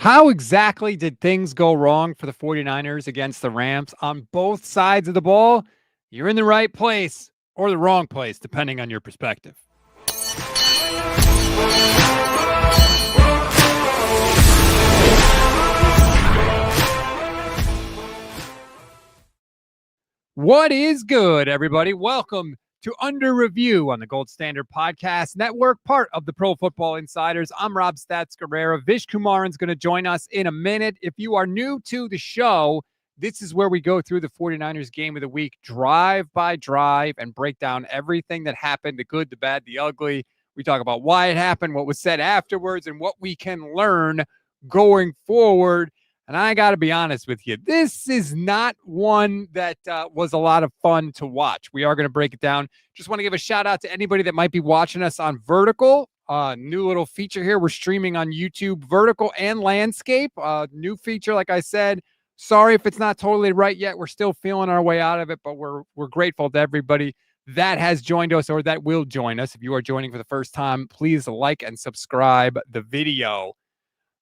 How exactly did things go wrong for the 49ers against the Rams on both sides of the ball? You're in the right place or the wrong place, depending on your perspective. What is good, everybody? Welcome to Under Review on the Gold Standard Podcast Network, part of the Pro Football Insiders. I'm Rob Stats Guerrera. Vish Kumaran's going to join us in a minute. If you are new to the show, this is where we go through the 49ers game of the week, drive by drive, and break down everything that happened, the good, the bad, the ugly. We talk about why it happened, what was said afterwards, and what we can learn going forward. And I got to be honest with you, this is not one that was a lot of fun to watch. We are going to break it down. Just want to give a shout out to anybody that might be watching us on Vertical. New little feature here. We're streaming on YouTube, Vertical and Landscape. New feature, like I said. Sorry if it's not totally right yet. We're still feeling our way out of it, but we're grateful to everybody that has joined us or that will join us. If you are joining for the first time, please like and subscribe the video.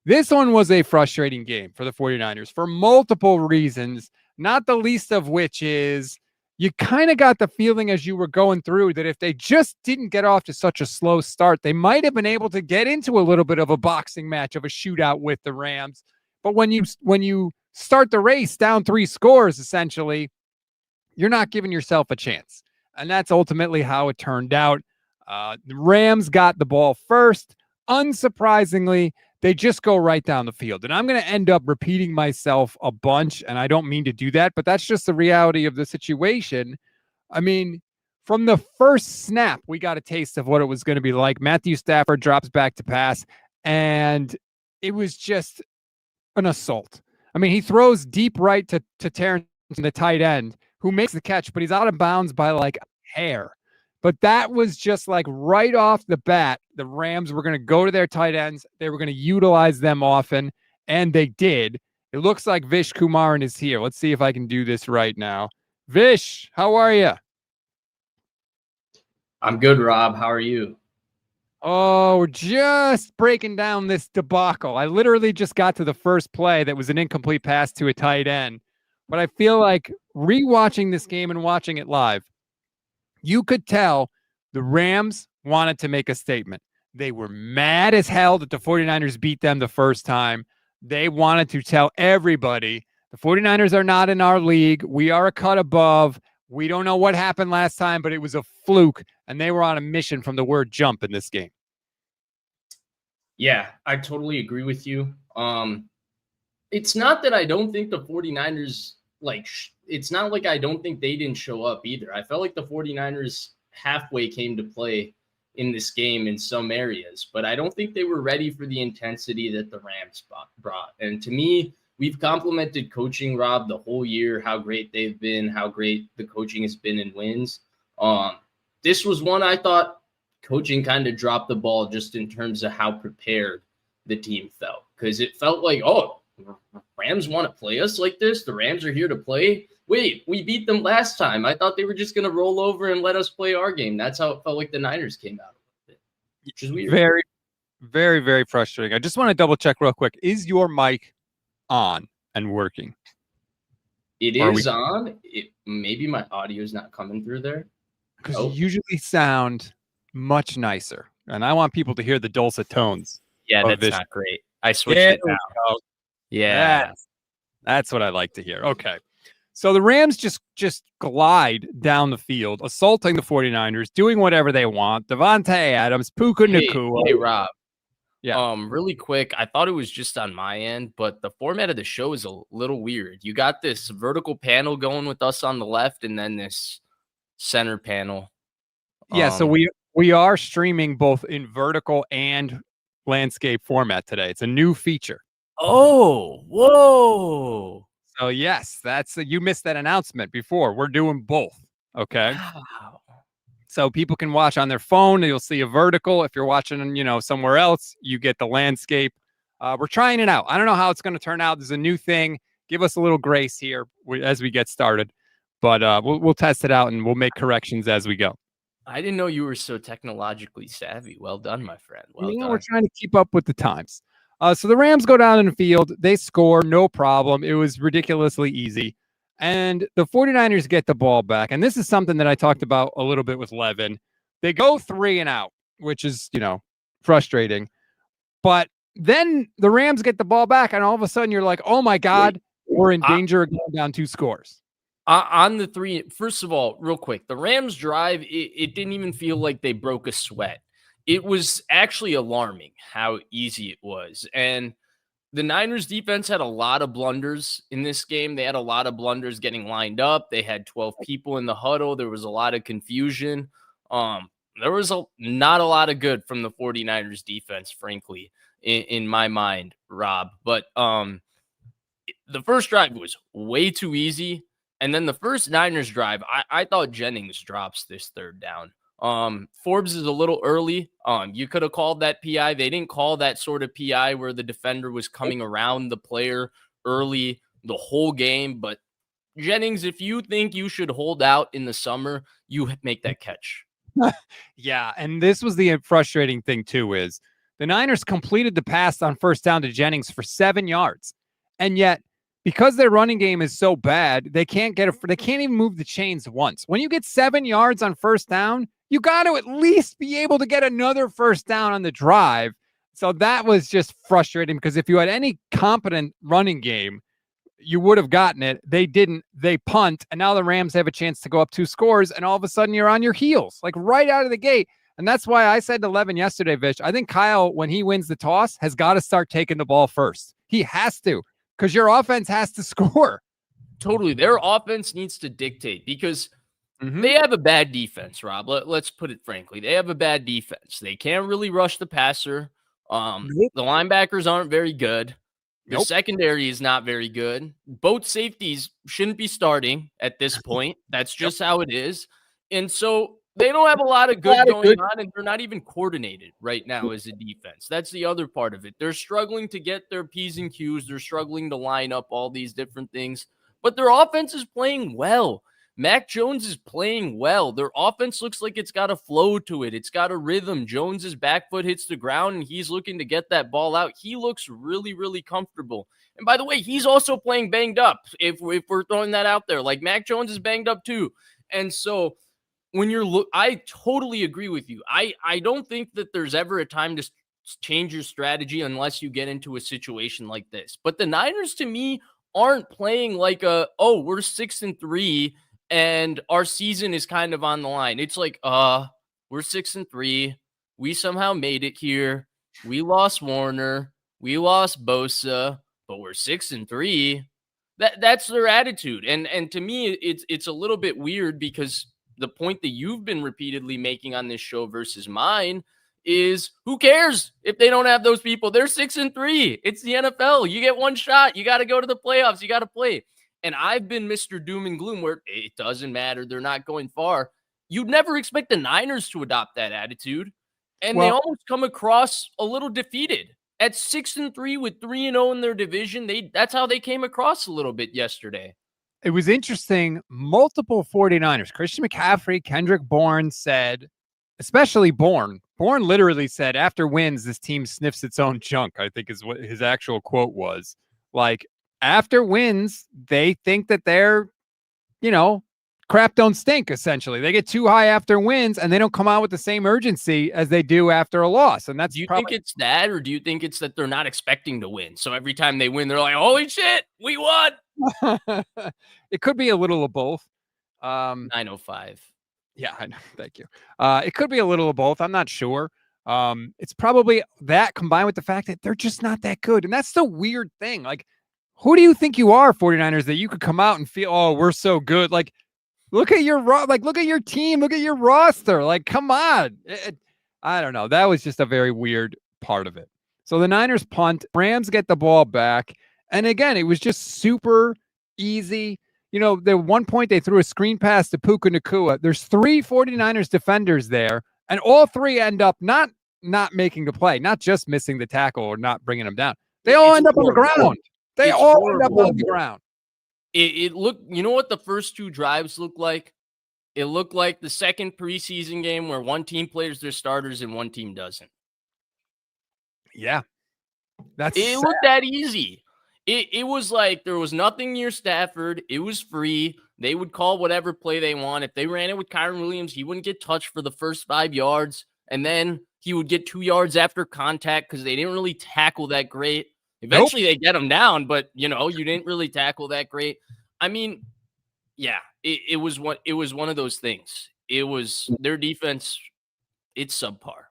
This one was a frustrating game for the 49ers for multiple reasons, not the least of which is you kind of got the feeling as you were going through that if they just didn't get off to such a slow start, they might have been able to get into a little bit of a boxing match of a shootout with the Rams. But when you start the race down 3 scores, essentially, you're not giving yourself a chance. And that's ultimately how it turned out. The Rams got the ball first. Unsurprisingly, they just go right down the field. And I'm going to end up repeating myself a bunch, and I don't mean to do that, but that's just the reality of the situation. I mean, from the first snap, we got a taste of what it was going to be like. Matthew Stafford drops back to pass, and it was just an assault. I mean, he throws deep right to Terrence, the tight end, who makes the catch, but he's out of bounds by like a hair. But that was just like right off the bat, the Rams were going to go to their tight ends. They were going to utilize them often, and they did. It looks like Vish Kumaran is here. Let's see if I can do this right now. Vish, how are you? I'm good, Rob. How are you? Oh, we're just breaking down this debacle. I literally just got to the first play that was an incomplete pass to a tight end. But I feel like rewatching this game and watching it live, you could tell the Rams wanted to make a statement. They were mad as hell that the 49ers beat them the first time. They wanted to tell everybody the 49ers are not in our league. We are a cut above. We don't know what happened last time, but it was a fluke, and they were on a mission from the word jump in this game. Yeah, I totally agree with you. It's not that I don't think the 49ers, it's not like I don't think they didn't show up either. I felt like the 49ers halfway came to play in this game in some areas, but I don't think they were ready for the intensity that the Rams brought. And to me, we've complimented coaching, Rob, the whole year, how great they've been, how great the coaching has been in wins. This was one I thought coaching kind of dropped the ball just in terms of how prepared the team felt, because it felt like, oh, Rams want to play us like this? The Rams are here to play? Wait, we beat them last time. I thought they were just going to roll over and let us play our game. That's how it felt like the Niners came out of it, which is weird. Very, very, very frustrating. I just want to double check real quick. Is your mic on and working? It is on. Maybe my audio is not coming through there. Because you usually sound much nicer, and I want people to hear the dulcet tones. Yeah, that's not great. I switched it now. Yeah, that's what I like to hear. Okay. So the Rams just glide down the field, assaulting the 49ers, doing whatever they want. Devontae Adams, Puka Nacua. Hey, Rob. Yeah. Really quick, I thought it was just on my end, but the format of the show is a little weird. You got this vertical panel going with us on the left, and then this center panel. Yeah, so we are streaming both in vertical and landscape format today. It's a new feature. Oh, whoa. So yes, you missed that announcement before. We're doing both. Okay. Wow. So people can watch on their phone. You'll see a vertical. If you're watching, somewhere else, you get the landscape. We're trying it out. I don't know how it's going to turn out. There's a new thing. Give us a little grace here as we get started, but we'll test it out and we'll make corrections as we go. I didn't know you were so technologically savvy. Well done, my friend. Well done. We're trying to keep up with the times. So the Rams go down in the field. They score, no problem. It was ridiculously easy. And the 49ers get the ball back. And this is something that I talked about a little bit with Levin. They go 3 and out, which is, frustrating. But then the Rams get the ball back, and all of a sudden you're like, oh my God, we're in danger of going down 2 scores. On the 3, first of all, real quick, the Rams drive, it didn't even feel like they broke a sweat. It was actually alarming how easy it was. And the Niners defense had a lot of blunders in this game. They had a lot of blunders getting lined up. They had 12 people in the huddle. There was a lot of confusion. There was not a lot of good from the 49ers defense, frankly, in my mind, Rob. But the first drive was way too easy. And then the first Niners drive, I thought Jennings drops this 3rd down. Forbes is a little early. You could have called that PI. They didn't call that sort of PI where the defender was coming around the player early the whole game. But Jennings, if you think you should hold out in the summer, you make that catch. Yeah, and this was the frustrating thing too, is the Niners completed the pass on first down to Jennings for 7 yards. And yet, because their running game is so bad, they can't even move the chains once. When you get 7 yards on first down, you got to at least be able to get another first down on the drive. So that was just frustrating, because if you had any competent running game, you would have gotten it. They didn't. They punt, and now the Rams have a chance to go up 2 scores, and all of a sudden you're on your heels, like right out of the gate. And that's why I said to Levin yesterday, Vish, I think Kyle, when he wins the toss, has got to start taking the ball first. He has to, because your offense has to score. Totally. Their offense needs to dictate, because they have a bad defense, Rob. Let's put it frankly. They have a bad defense. They can't really rush the passer. The linebackers aren't very good. The secondary is not very good. Both safeties shouldn't be starting at this point. That's just how it is. And so they don't have a lot of good going on, and they're not even coordinated right now as a defense. That's the other part of it. They're struggling to get their P's and Q's. They're struggling to line up all these different things, but their offense is playing well. Mac Jones is playing well. Their offense looks like it's got a flow to it. It's got a rhythm. Jones's back foot hits the ground, and he's looking to get that ball out. He looks really, really comfortable. And by the way, he's also playing banged up, if we're throwing that out there. Like, Mac Jones is banged up too. And so when I totally agree with you. I don't think that there's ever a time to change your strategy unless you get into a situation like this. But the Niners, to me, aren't playing like we're 6-3 and our season is kind of on the line. It's like, we're 6-3. We somehow made it here. We lost Warner. We lost Bosa, but we're 6-3. That's their attitude. And to me, it's a little bit weird, because the point that you've been repeatedly making on this show versus mine is, who cares if they don't have those people? They're 6-3. It's the NFL. You get one shot. You got to go to the playoffs. You got to play. And I've been Mr. Doom and Gloom, where it doesn't matter. They're not going far. You'd never expect the Niners to adopt that attitude. And they almost come across a little defeated. At 6-3 with 3-0 in their division, that's how they came across a little bit yesterday. It was interesting. Multiple 49ers, Christian McCaffrey, Kendrick Bourne said, especially Bourne literally said, after wins, this team sniffs its own junk, I think is what his actual quote was. Like, after wins, they think that they're, crap don't stink, essentially. They get too high after wins, and they don't come out with the same urgency as they do after a loss. And that's, do you think it's that, or do you think it's that they're not expecting to win? So every time they win, they're like, holy shit, we won. It could be a little of both. 905. Yeah, I know. Thank you. It could be a little of both. I'm not sure. It's probably that, combined with the fact that they're just not that good. And that's the weird thing. Like, who do you think you are, 49ers, that you could come out and feel, oh, we're so good? Like, look at your look at your team, look at your roster. Like, come on. I don't know. That was just a very weird part of it. So the Niners punt, Rams get the ball back. And again, it was just super easy. At one point they threw a screen pass to Puka Nacua. There's 3 49ers defenders there, and all 3 end up not making the play, not just missing the tackle or not bringing them down. They all end up on the ground. They all end up on the ground. It looked, you know what the first 2 drives looked like? It looked like the second preseason game where one team plays their starters and one team doesn't. Yeah. It looked that easy. It was like there was nothing near Stafford. It was free. They would call whatever play they want. If they ran it with Kyron Williams, he wouldn't get touched for the first 5 yards. And then he would get 2 yards after contact because they didn't really tackle that great. Eventually they get him down, but you didn't really tackle that great. I mean, yeah, it was one of those things. It was their defense. It's subpar.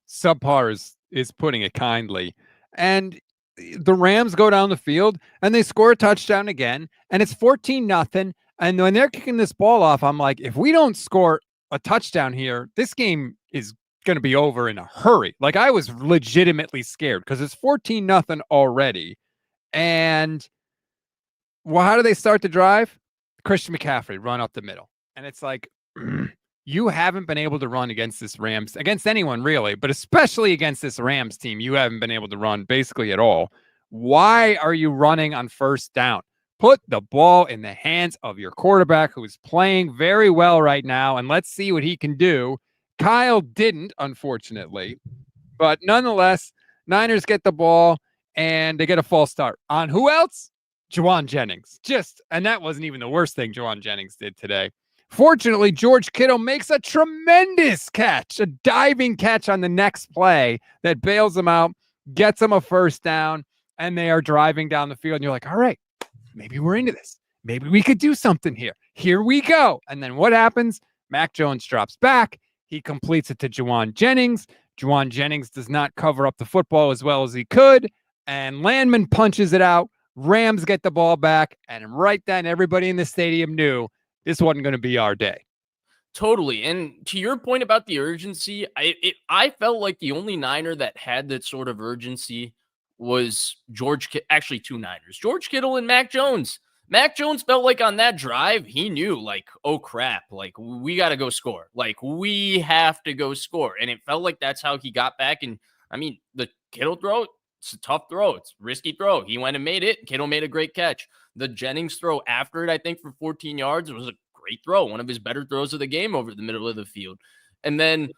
Subpar is putting it kindly. And the Rams go down the field and they score a touchdown again, and it's 14-0. And when they're kicking this ball off, I'm like, if we don't score a touchdown here, this game is going to be over in a hurry. Like, I was legitimately scared because it's 14-0 already. And well, how do they start the drive? Christian McCaffrey run up the middle. And it's like, you haven't been able to run against anyone really, but especially against this Rams team. You haven't been able to run basically at all. Why are you running on first down? Put the ball in the hands of your quarterback, who is playing very well right now, and let's see what he can do. Kyle didn't, unfortunately, but nonetheless, Niners get the ball and they get a false start on who else? Juwan Jennings. And that wasn't even the worst thing Juwan Jennings did today. Fortunately, George Kittle makes a tremendous catch, a diving catch on the next play that bails him out, gets him a first down, and they are driving down the field. And you're like, all right, maybe we're into this. Maybe we could do something here. Here we go. And then what happens? Mac Jones drops back. He completes it to Juwan Jennings. Juwan Jennings does not cover up the football as well as he could, and Landman punches it out. Rams get the ball back, and right then, everybody in the stadium knew this wasn't going to be our day. Totally. And to your point about the urgency, I felt like the only Niner that had that sort of urgency was actually 2 Niners, George Kittle and Mac Jones. Mac Jones felt like on that drive, he knew, like, oh crap, like, we got to go score. Like, we have to go score. And it felt like that's how he got back. And I mean, the Kittle throw, it's a tough throw. It's a risky throw. He went and made it. Kittle made a great catch. The Jennings throw after it, I think, for 14 yards, it was a great throw. One of his better throws of the game over the middle of the field. And then,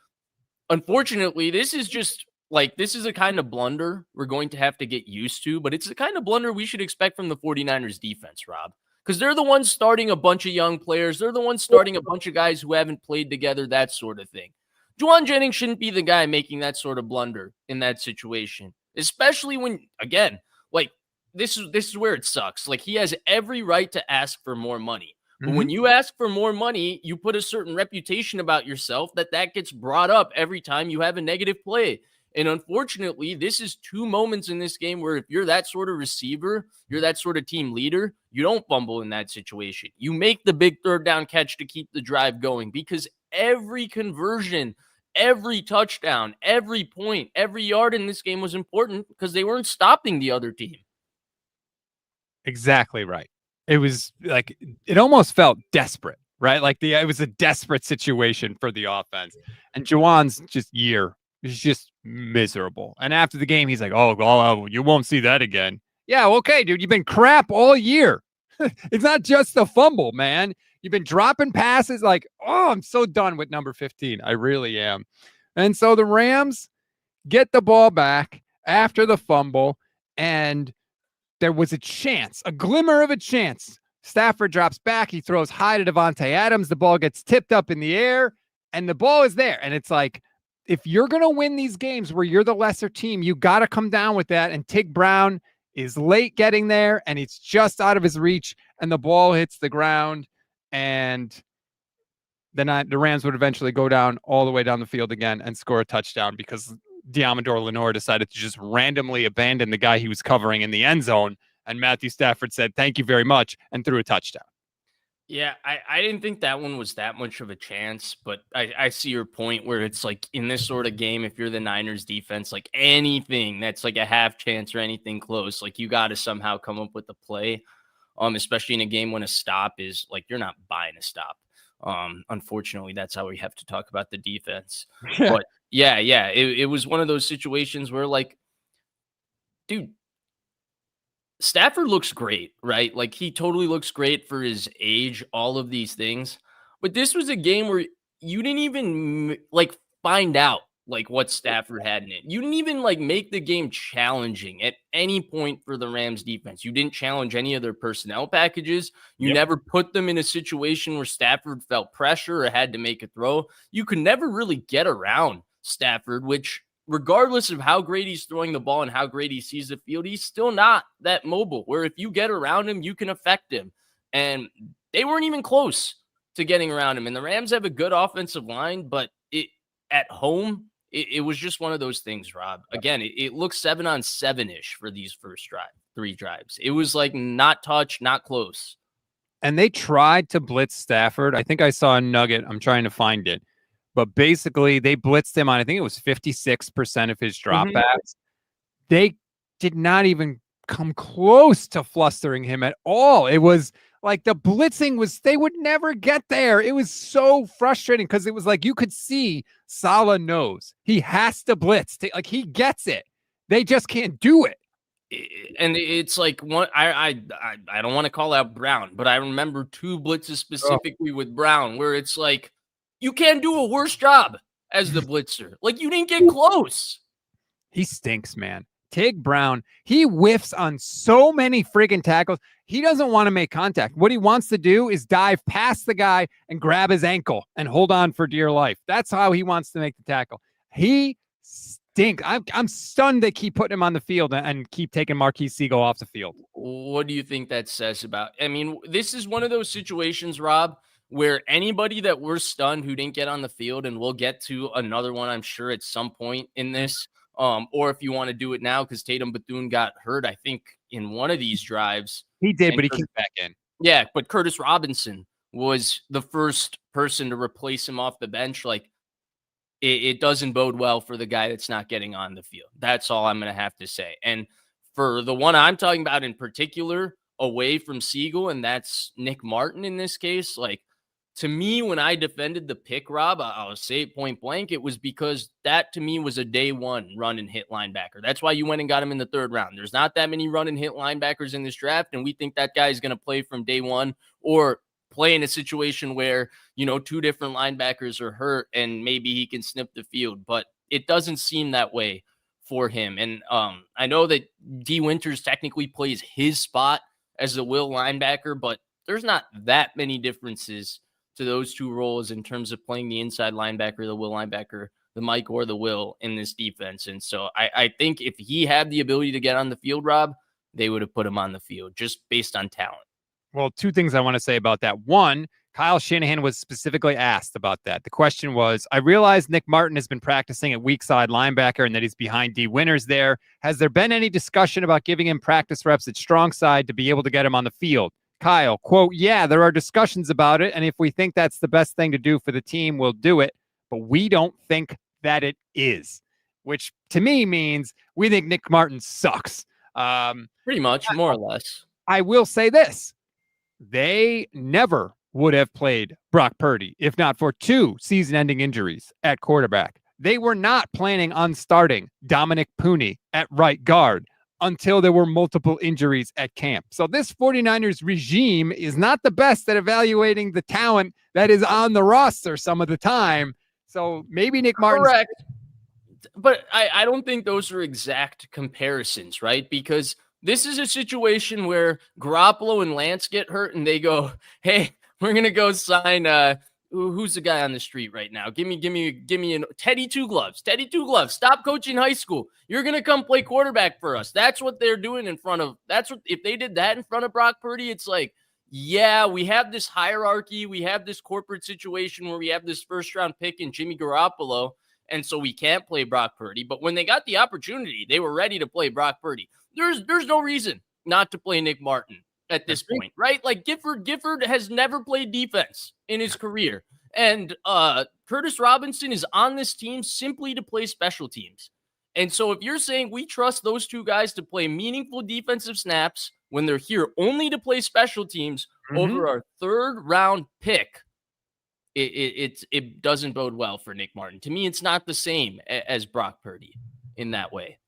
unfortunately, this is a kind of blunder we're going to have to get used to, but it's the kind of blunder we should expect from the 49ers defense, Rob, because they're the ones starting a bunch of young players. They're the ones starting a bunch of guys who haven't played together, that sort of thing. Juwan Jennings shouldn't be the guy making that sort of blunder in that situation, especially when, again, like, this is where it sucks. Like, he has every right to ask for more money. But when you ask for more money, you put a certain reputation about yourself that gets brought up every time you have a negative play. And unfortunately, this is 2 moments in this game where if you're that sort of receiver, you're that sort of team leader, you don't fumble in that situation. You make the big third down catch to keep the drive going, because every conversion, every touchdown, every point, every yard in this game was important because they weren't stopping the other team. Exactly right. It was like, it almost felt desperate, right? Like it was a desperate situation for the offense. And Juwan's year is just miserable. And after the game, he's like, oh, you won't see that again. Yeah, okay, dude, you've been crap all year. It's not just the fumble, man. You've been dropping passes like, oh, I'm so done with number 15. I really am. And so the Rams get the ball back after the fumble, and there was a chance, a glimmer of a chance. Stafford drops back. He throws high to Devontae Adams. The ball gets tipped up in the air, and the ball is there. And it's like, if you're going to win these games where you're the lesser team, you got to come down with that. And Tig Brown is late getting there, and it's just out of his reach, and the ball hits the ground, and then the Rams would eventually go down all the way down the field again and score a touchdown because Diamador Lenore decided to just randomly abandon the guy he was covering in the end zone, and Matthew Stafford said, thank you very much, and threw a touchdown. Yeah, I didn't think that one was that much of a chance, but I see your point where it's like, in this sort of game, if you're the Niners defense, like anything that's like a half chance or anything close, like you got to somehow come up with a play, especially in a game when a stop is like, you're not buying a stop. Unfortunately, that's how we have to talk about the defense. But yeah, it was one of those situations where, like, dude, Stafford looks great, right? Like, he totally looks great for his age, all of these things. But this was a game where you didn't even, like, find out like what Stafford had in it. You didn't even like make the game challenging at any point for the Rams defense. You didn't challenge any of their personnel packages. You never put them in a situation where Stafford felt pressure or had to make a throw. You could never really get around Stafford, which regardless of how great he's throwing the ball and how great he sees the field, he's still not that mobile where if you get around him, you can affect him. And they weren't even close to getting around him. And the Rams have a good offensive line, but at home, it was just one of those things, Rob. Again, it looks 7-on-7-ish for these first 3 drives. It was like not touch, not close. And they tried to blitz Stafford. I think I saw a nugget. I'm trying to find it. But basically, they blitzed him on, I think it was 56% of his dropbacks. They did not even come close to flustering him at all. It was like the blitzing was, they would never get there. It was so frustrating because it was like you could see Saleh knows he has to blitz. Like he gets it. They just can't do it. And it's like one, I don't want to call out Brown, but I remember 2 blitzes specifically with Brown where it's like, you can't do a worse job as the blitzer. Like you didn't get close. He stinks, man. Tig Brown, he whiffs on so many friggin' tackles. He doesn't want to make contact. What he wants to do is dive past the guy and grab his ankle and hold on for dear life. That's how he wants to make the tackle. He stinks. I'm stunned they keep putting him on the field and keep taking Marquise Siegel off the field. What do you think that says about? I mean, this is one of those situations, Rob, where anybody that we're stunned who didn't get on the field, and we'll get to another one, I'm sure, at some point in this, or if you want to do it now, because Tatum Bethune got hurt, I think, in one of these drives. He did, but he came back in. Yeah, but Curtis Robinson was the first person to replace him off the bench. Like, it doesn't bode well for the guy that's not getting on the field. That's all I'm going to have to say. And for the one I'm talking about in particular, away from Siegel, and that's Nick Martin in this case, like, to me, when I defended the pick, Rob, I'll say it point blank, it was because that to me was a day one run and hit linebacker. That's why you went and got him in the 3rd round. There's not that many run and hit linebackers in this draft, and we think that guy is going to play from day one or play in a situation where, 2 different linebackers are hurt and maybe he can snip the field. But it doesn't seem that way for him. And I know that D. Winters technically plays his spot as the will linebacker, but there's not that many differences to those 2 roles in terms of playing the inside linebacker, the will linebacker, the Mike or the will in this defense. And so I think if he had the ability to get on the field, Rob, they would have put him on the field just based on talent. Well, 2 things I want to say about that. One, Kyle Shanahan was specifically asked about that. The question was, I realize Nick Martin has been practicing at weak side linebacker and that he's behind D. Winters there. Has there been any discussion about giving him practice reps at strong side to be able to get him on the field? Kyle, quote, yeah, there are discussions about it, and if we think that's the best thing to do for the team, we'll do it, but we don't think that it is, which to me means we think Nick Martin sucks. Pretty much, more or less. I will say this. They never would have played Brock Purdy if not for 2 season-ending injuries at quarterback. They were not planning on starting Dominic Pooney at right guard until there were multiple injuries at camp. So this 49ers regime is not the best at evaluating the talent that is on the roster some of the time. So maybe Nick Martin. Correct. But I don't think those are exact comparisons, right? Because this is a situation where Garoppolo and Lance get hurt and they go, hey, we're going to go sign who's the guy on the street right now? Give me an Teddy Two Gloves. Teddy Two Gloves. Stop coaching high school. You're going to come play quarterback for us. That's what they're doing if they did that in front of Brock Purdy, it's like, yeah, we have this hierarchy. We have this corporate situation where we have this 1st round pick in Jimmy Garoppolo. And so we can't play Brock Purdy. But when they got the opportunity, they were ready to play Brock Purdy. There's no reason not to play Nick Martin at this point, right? Like Gifford has never played defense in his career. And Curtis Robinson is on this team simply to play special teams. And so if you're saying we trust those 2 guys to play meaningful defensive snaps when they're here only to play special teams over our 3rd round pick, it doesn't bode well for Nick Martin. To me, it's not the same as Brock Purdy in that way.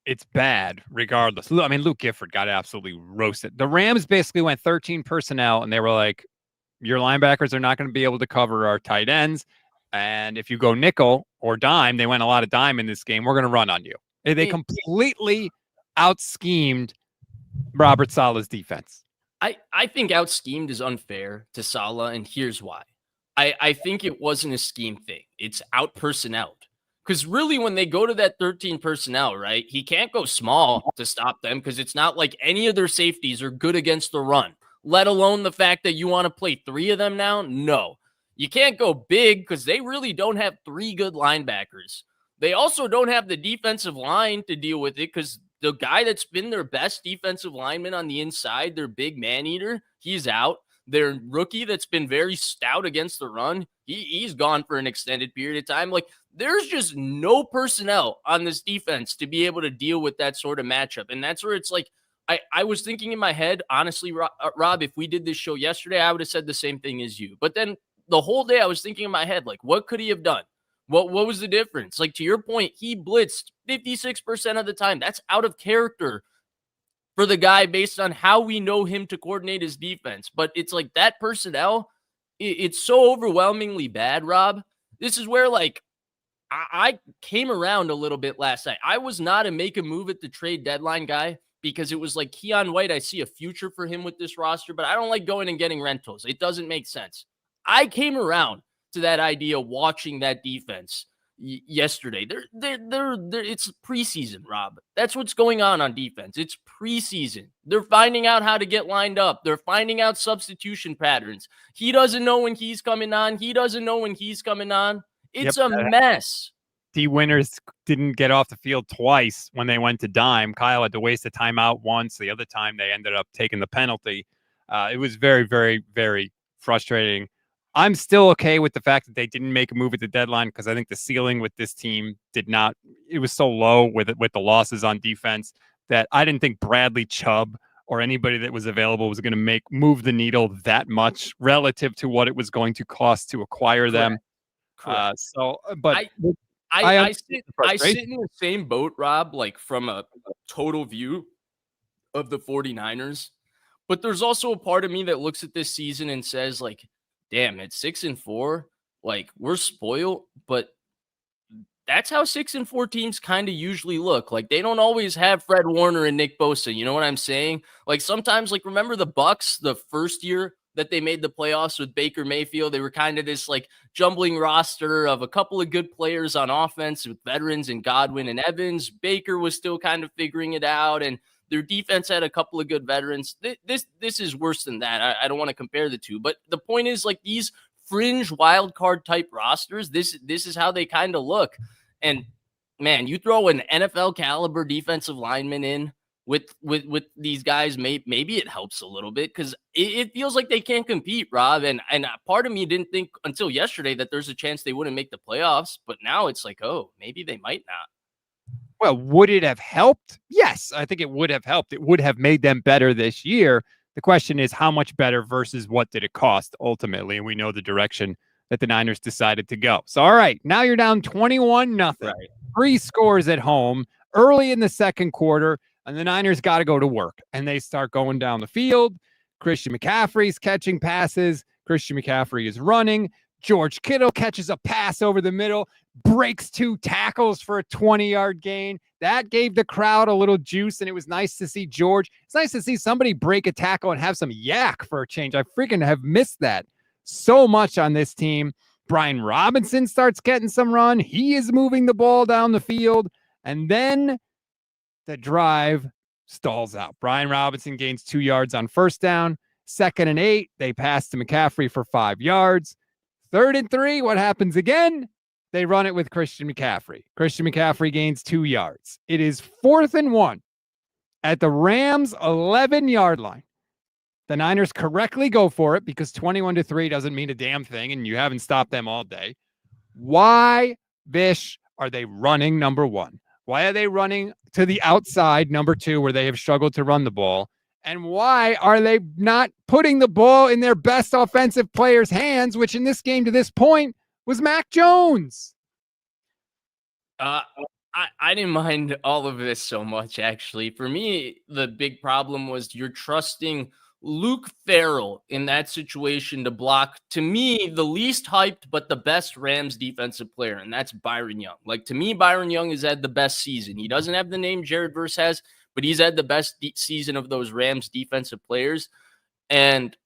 It's bad regardless. I mean, Luke Gifford got absolutely roasted. The Rams basically went 13 personnel, and they were like, your linebackers are not going to be able to cover our tight ends. And if you go nickel or dime, they went a lot of dime in this game, we're going to run on you. They completely out-schemed Robert Saleh's defense. I think out-schemed is unfair to Saleh, and here's why. I think it wasn't a scheme thing. It's out-personneled. Because really, when they go to that 13 personnel, right, he can't go small to stop them because it's not like any of their safeties are good against the run, let alone the fact that you want to play 3 of them now. No, you can't go big because they really don't have 3 good linebackers. They also don't have the defensive line to deal with it because the guy that's been their best defensive lineman on the inside, their big man-eater, he's out. Their rookie that's been very stout against the run, he's gone for an extended period of time. Like, there's just no personnel on this defense to be able to deal with that sort of matchup. And that's where it's like, I was thinking in my head, honestly, Rob, if we did this show yesterday, I would have said the same thing as you. But then the whole day I was thinking in my head, like, what could he have done? What was the difference? Like, to your point, he blitzed 56% of the time. That's out of character for the guy based on how we know him to coordinate his defense. But it's like that personnel, it's so overwhelmingly bad, Rob. This is where, like, I came around a little bit last night. I was not a make a move at the trade deadline guy because it was like Keon White, I see a future for him with this roster, but I don't like going and getting rentals. It doesn't make sense. I came around to that idea watching that defense yesterday. It's preseason, Rob. That's what's going on defense. It's preseason. They're finding out how to get lined up. They're finding out substitution patterns. He doesn't know when he's coming on. He doesn't know when he's coming on. It's a mess. D Winters didn't get off the field twice when they went to dime. Kyle had to waste a timeout once. The other time they ended up taking the penalty. It was very, very, very frustrating. I'm still okay with the fact that they didn't make a move at the deadline because I think the ceiling with this team did not. It was so low with the losses on defense that I didn't think Bradley Chubb or anybody that was available was going to move the needle that much relative to what it was going to cost to acquire them. I sit in the same boat, Rob, like from a total view of the 49ers. But there's also a part of me that looks at this season and says, like, damn, at 6-4, like, we're spoiled, but that's how 6-4 teams kind of usually look. Like, they don't always have Fred Warner and Nick Bosa. You know what I'm saying? Like, sometimes, like, remember the Bucks, the first year that they made the playoffs with Baker Mayfield? They were kind of this, like, jumbling roster of a couple of good players on offense with veterans and Godwin and Evans. Baker was still kind of figuring it out, and their defense had a couple of good veterans. This is worse than that. I don't want to compare the two, but the point is, like, these fringe wild card type rosters, this is how they kind of look. And man, you throw an NFL caliber defensive lineman in with these guys, maybe it helps a little bit because it feels like they can't compete, Rob. And part of me didn't think until yesterday that there's a chance they wouldn't make the playoffs, but now it's like, oh, maybe they might not. Well, would it have helped? Yes, I think it would have helped. It would have made them better this year. The question is how much better versus what did it cost ultimately? And we know the direction that the Niners decided to go. So, all right, now you're down 21-0. Right. 3 scores at home early in the second quarter, and the Niners got to go to work. And they start going down the field. Christian McCaffrey's catching passes. Christian McCaffrey is running. George Kittle catches a pass over the middle, breaks 2 tackles for a 20-yard gain. That gave the crowd a little juice, and it was nice to see George. It's nice to see somebody break a tackle and have some yak for a change. I freaking have missed that so much on this team. Brian Robinson starts getting some run. He is moving the ball down the field, and then the drive stalls out. Brian Robinson gains 2 yards on first down. 2nd and 8, they pass to McCaffrey for 5 yards. 3rd and 3, what happens again? They run it with Christian McCaffrey. Christian McCaffrey gains 2 yards. It is 4th and 1 at the Rams' 11-yard line. The Niners correctly go for it because 21-3 doesn't mean a damn thing, and you haven't stopped them all day. Why, Vish, are they running number 1? Why are they running to the outside, number 2, where they have struggled to run the ball? And why are they not putting the ball in their best offensive player's hands, which in this game to this point was Mac Jones? I didn't mind all of this so much, actually. For me, the big problem was you're trusting Luke Farrell in that situation to block, to me, the least hyped but the best Rams defensive player, and that's Byron Young. Like, to me, Byron Young has had the best season. He doesn't have the name Jared Verse has, but he's had the best season of those Rams defensive players. And,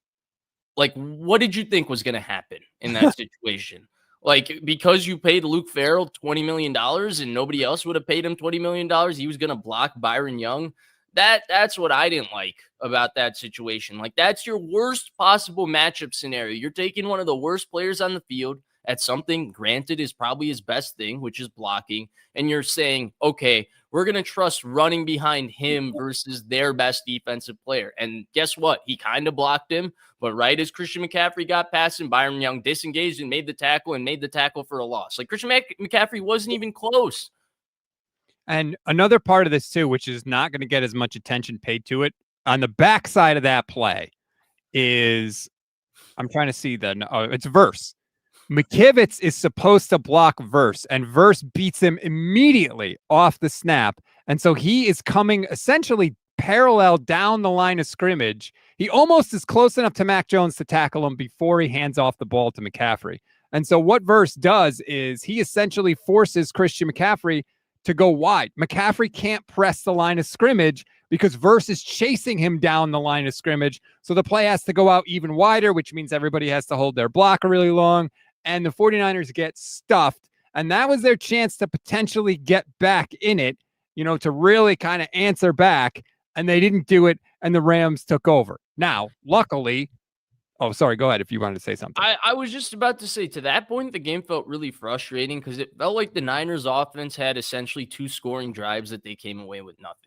like, what did you think was going to happen in that situation? Like, because you paid Luke Farrell $20 million and nobody else would have paid him $20 million, he was going to block Byron Young. That's what I didn't like about that situation. Like, that's your worst possible matchup scenario. You're taking one of the worst players on the field at something, granted, is probably his best thing, which is blocking, and you're saying, okay, we're going to trust running behind him versus their best defensive player. And guess what? He kind of blocked him, but right as Christian McCaffrey got past him, Byron Young disengaged and made the tackle for a loss. Like, Christian McCaffrey wasn't even close. And another part of this too, which is not going to get as much attention paid to it, on the backside of that play is, I'm trying to see it's Verse. McKivitz is supposed to block Verse, and Verse beats him immediately off the snap. And so he is coming essentially parallel down the line of scrimmage. He almost is close enough to Mac Jones to tackle him before he hands off the ball to McCaffrey. And so what Verse does is he essentially forces Christian McCaffrey to go wide. McCaffrey can't press the line of scrimmage because Verse is chasing him down the line of scrimmage. So the play has to go out even wider, which means everybody has to hold their blocker really long. And the 49ers get stuffed. And that was their chance to potentially get back in it, to really kind of answer back. And they didn't do it. And the Rams took over. Now, luckily, oh, sorry, go ahead if you wanted to say something. I was just about to say, to that point, the game felt really frustrating because it felt like the Niners offense had essentially 2 scoring drives that they came away with nothing.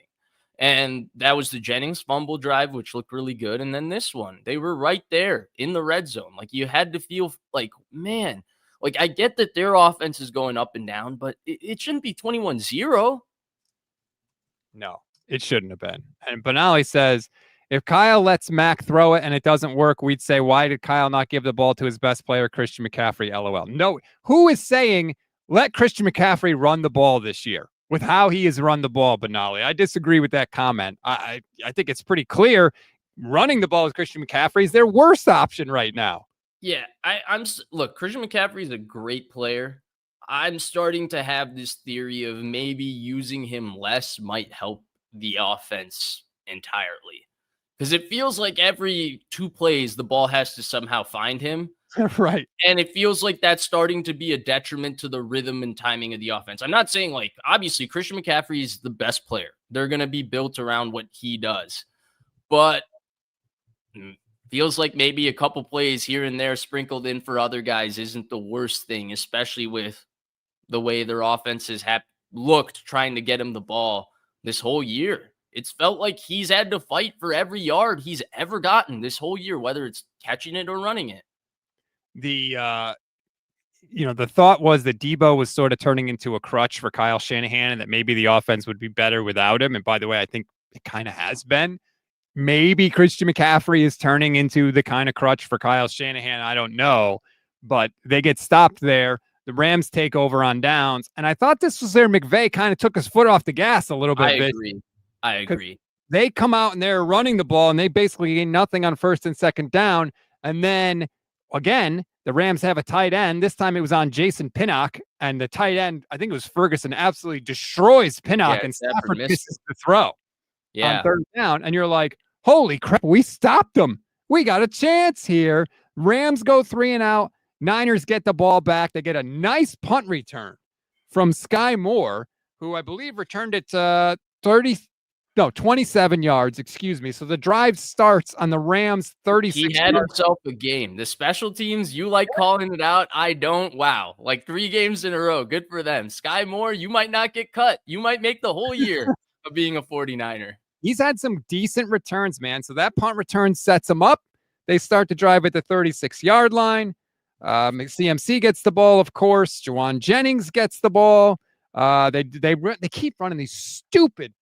And that was the Jennings fumble drive, which looked really good. And then this one, they were right there in the red zone. Like, you had to feel like, man, like, I get that their offense is going up and down, but it shouldn't be 21-0. No, it shouldn't have been. And Benali says, if Kyle lets Mac throw it and it doesn't work, we'd say, why did Kyle not give the ball to his best player, Christian McCaffrey? LOL. No, who is saying let Christian McCaffrey run the ball this year with how he has run the ball, Benali? I disagree with that comment. I think it's pretty clear running the ball with Christian McCaffrey is their worst option right now. Yeah, look, Christian McCaffrey is a great player. I'm starting to have this theory of maybe using him less might help the offense entirely. Because it feels like every 2 plays, the ball has to somehow find him. Right. And it feels like that's starting to be a detriment to the rhythm and timing of the offense. I'm not saying, like, obviously Christian McCaffrey is the best player. They're going to be built around what he does. But feels like maybe a couple plays here and there sprinkled in for other guys isn't the worst thing, especially with the way their offenses have looked trying to get him the ball this whole year. It's felt like he's had to fight for every yard he's ever gotten this whole year, whether it's catching it or running it. The thought was that Debo was sort of turning into a crutch for Kyle Shanahan and that maybe the offense would be better without him. And by the way, I think it kind of has been. Maybe Christian McCaffrey is turning into the kind of crutch for Kyle Shanahan. I don't know, but they get stopped there. The Rams take over on downs. And I thought this was where McVay kind of took his foot off the gas a little bit. I agree. They come out and they're running the ball and they basically gain nothing on 1st and 2nd down. And then again, the Rams have a tight end. This time it was on Jason Pinnock, and the tight end, I think it was Ferguson, absolutely destroys Pinnock, and Stafford misses the throw on 3rd down. And you're like, holy crap, we stopped them. We got a chance here. Rams go 3 and out. Niners get the ball back. They get a nice punt return from Sky Moore, who I believe returned it 27 yards, excuse me. So the drive starts on the Rams 36. He had himself a game. The special teams, you like calling it out. I don't. Wow. Like 3 games in a row. Good for them. Sky Moore, you might not get cut. You might make the whole year of being a 49er. He's had some decent returns, man. So that punt return sets him up. They start to drive at the 36-yard line. CMC gets the ball, of course. Juwan Jennings gets the ball. They keep running these stupid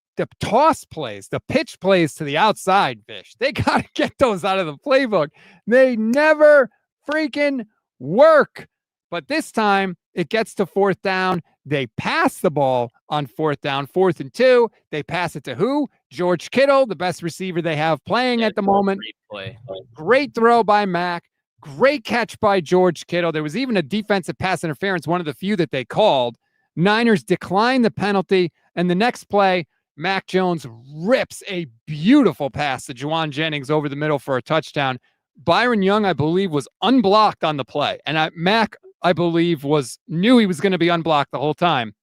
toss plays, the pitch plays to the outside, Fish. They got to get those out of the playbook. They never freaking work. But this time it gets to 4th down. They pass the ball on 4th down, 4th and 2. They pass it to who? George Kittle, the best receiver they have playing at the moment. Great play. Great throw by Mac. Great catch by George Kittle. There was even a defensive pass interference, one of the few that they called. Niners declined the penalty, and the next play, Mac Jones rips a beautiful pass to Juwan Jennings over the middle for a touchdown. Byron Young, I believe, was unblocked on the play, and Mac, I believe, knew he was going to be unblocked the whole time.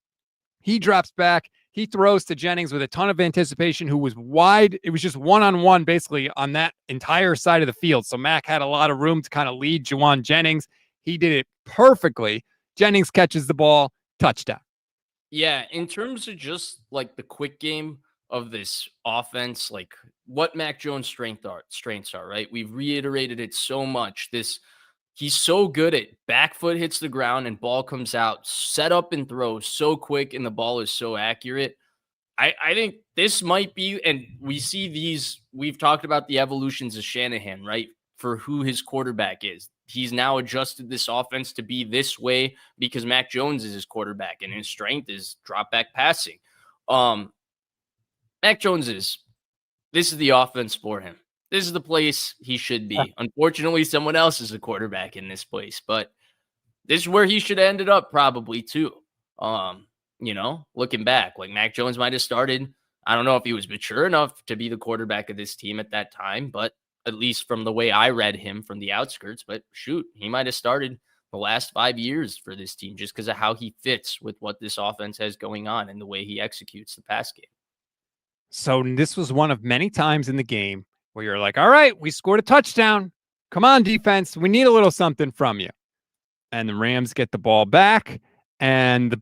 He drops back. He throws to Jennings with a ton of anticipation, who was wide. It was just one-on-one, basically, on that entire side of the field. So Mac had a lot of room to kind of lead Juwan Jennings. He did it perfectly. Jennings catches the ball, touchdown. Yeah, in terms of just like the quick game of this offense, like what Mac Jones' strengths are, right? We've reiterated it so much. He's so good at back foot hits the ground and ball comes out, set up and throw so quick, and the ball is so accurate. I think this might be, and we see these, we've talked about the evolutions of Shanahan, right? For who his quarterback is. He's now adjusted this offense to be this way because Mac Jones is his quarterback and his strength is drop back passing. Mac Jones this is the offense for him. This is the place he should be. Unfortunately, someone else is a quarterback in this place, but this is where he should have ended up probably too. Looking back, like Mac Jones might have started. I don't know if he was mature enough to be the quarterback of this team at that time, but at least from the way I read him from the outskirts, but shoot, he might have started the last 5 years for this team just because of how he fits with what this offense has going on and the way he executes the pass game. So this was one of many times in the game where you're like, all right, we scored a touchdown. Come on, defense. We need a little something from you. And the Rams get the ball back, and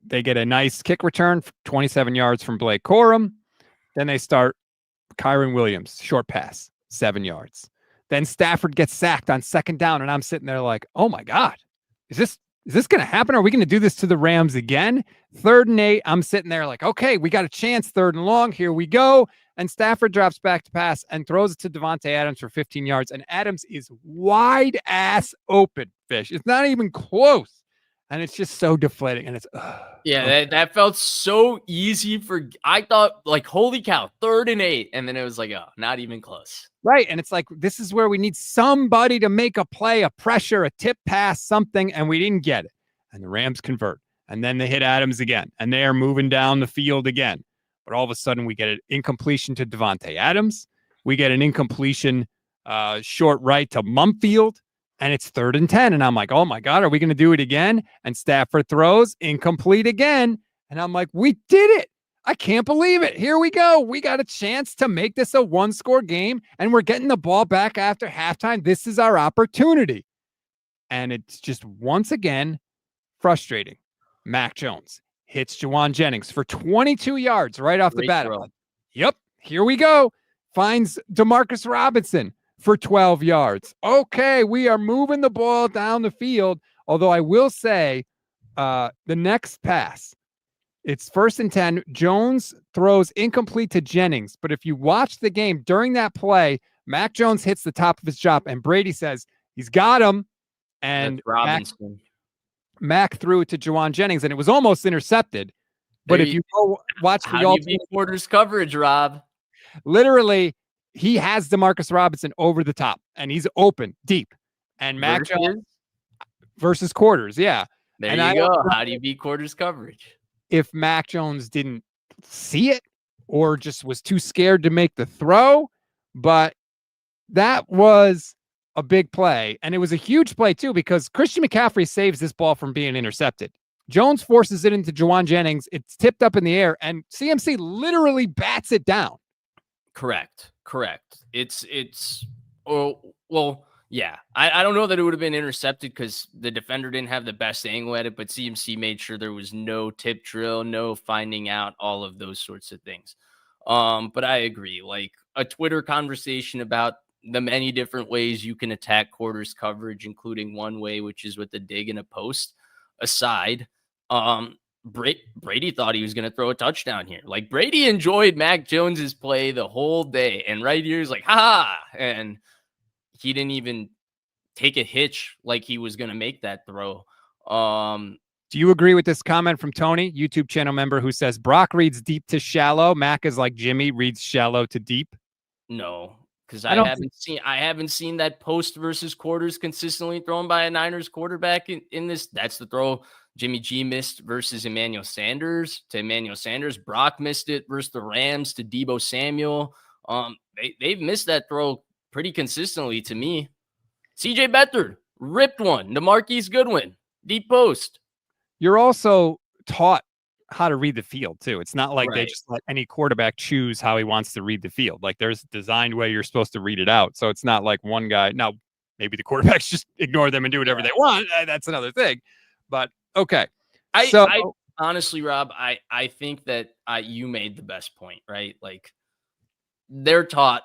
they get a nice kick return, 27 yards from Blake Corum. Then they start Kyron Williams, short pass, 7 yards. Then Stafford gets sacked on second down, and I'm sitting there like, oh my God, is this going to happen? Are we going to do this to the Rams again? 3rd and 8, I'm sitting there like, okay, we got a chance, 3rd and long, here we go. And Stafford drops back to pass and throws it to Devontae Adams for 15 yards, and Adams is wide ass open, Fish. It's not even close. And it's just so deflating. And it's, that felt so easy I thought like, holy cow, 3rd and 8. And then it was like, oh, not even close. Right. And it's like, this is where we need somebody to make a play, a pressure, a tip pass, something. And we didn't get it. And the Rams convert. And then they hit Adams again. And they are moving down the field again. But all of a sudden we get an incompletion to Devontae Adams. We get an incompletion short right to Mumfield. And it's 3rd and 10. And I'm like, oh my God, are we going to do it again? And Stafford throws incomplete again. And I'm like, we did it. I can't believe it. Here we go. We got a chance to make this a 1-score game. And we're getting the ball back after halftime. This is our opportunity. And it's just once again frustrating. Mac Jones hits Juwan Jennings for 22 yards right off the bat. Like, yep, here we go. Finds Demarcus Robinson for 12 yards. Okay, we are moving the ball down the field. Although I will say the next pass, it's 1st and 10. Jones throws incomplete to Jennings. But if you watch the game during that play, Mac Jones hits the top of his chop, and Brady says he's got him. And Mac threw it to Juwan Jennings, and it was almost intercepted. But if you go watch the alternate quarters coverage, Rob, literally, he has Demarcus Robinson over the top, and he's open deep. And Mac Jones versus quarters, yeah. There you go. How do you beat quarters coverage? If Mac Jones didn't see it or just was too scared to make the throw, but that was a big play. And it was a huge play, too, because Christian McCaffrey saves this ball from being intercepted. Jones forces it into Juwan Jennings. It's tipped up in the air, and CMC literally bats it down. Correct. Yeah. I don't know that it would have been intercepted because the defender didn't have the best angle at it, but CMC made sure there was no tip drill, no finding out, all of those sorts of things. But I agree, like a Twitter conversation about the many different ways you can attack quarters coverage, including one way, which is with the dig and a post aside. Brady thought he was going to throw a touchdown here. Like Brady enjoyed Mac Jones's play the whole day. And right here he's like, ha! And he didn't even take a hitch like he was going to make that throw. Do you agree with this comment from Tony, YouTube channel member, who says Brock reads deep to shallow? Mac is like Jimmy reads shallow to deep. No, because I haven't seen that post versus quarters consistently thrown by a Niners quarterback in this. That's the throw Jimmy G missed versus Emmanuel Sanders to Emmanuel Sanders. Brock missed it versus the Rams to Deebo Samuel. They've missed that throw pretty consistently to me. CJ Beathard ripped one to Marquise Goodwin, deep post. You're also taught how to read the field too. It's not like Right. they just let any quarterback choose how he wants to read the field. Like there's a designed way you're supposed to read it out. So it's not like one guy. Now, maybe the quarterbacks just ignore them and do whatever they want. That's another thing. But okay. I honestly, Rob, I think that you made the best point, right? Like they're taught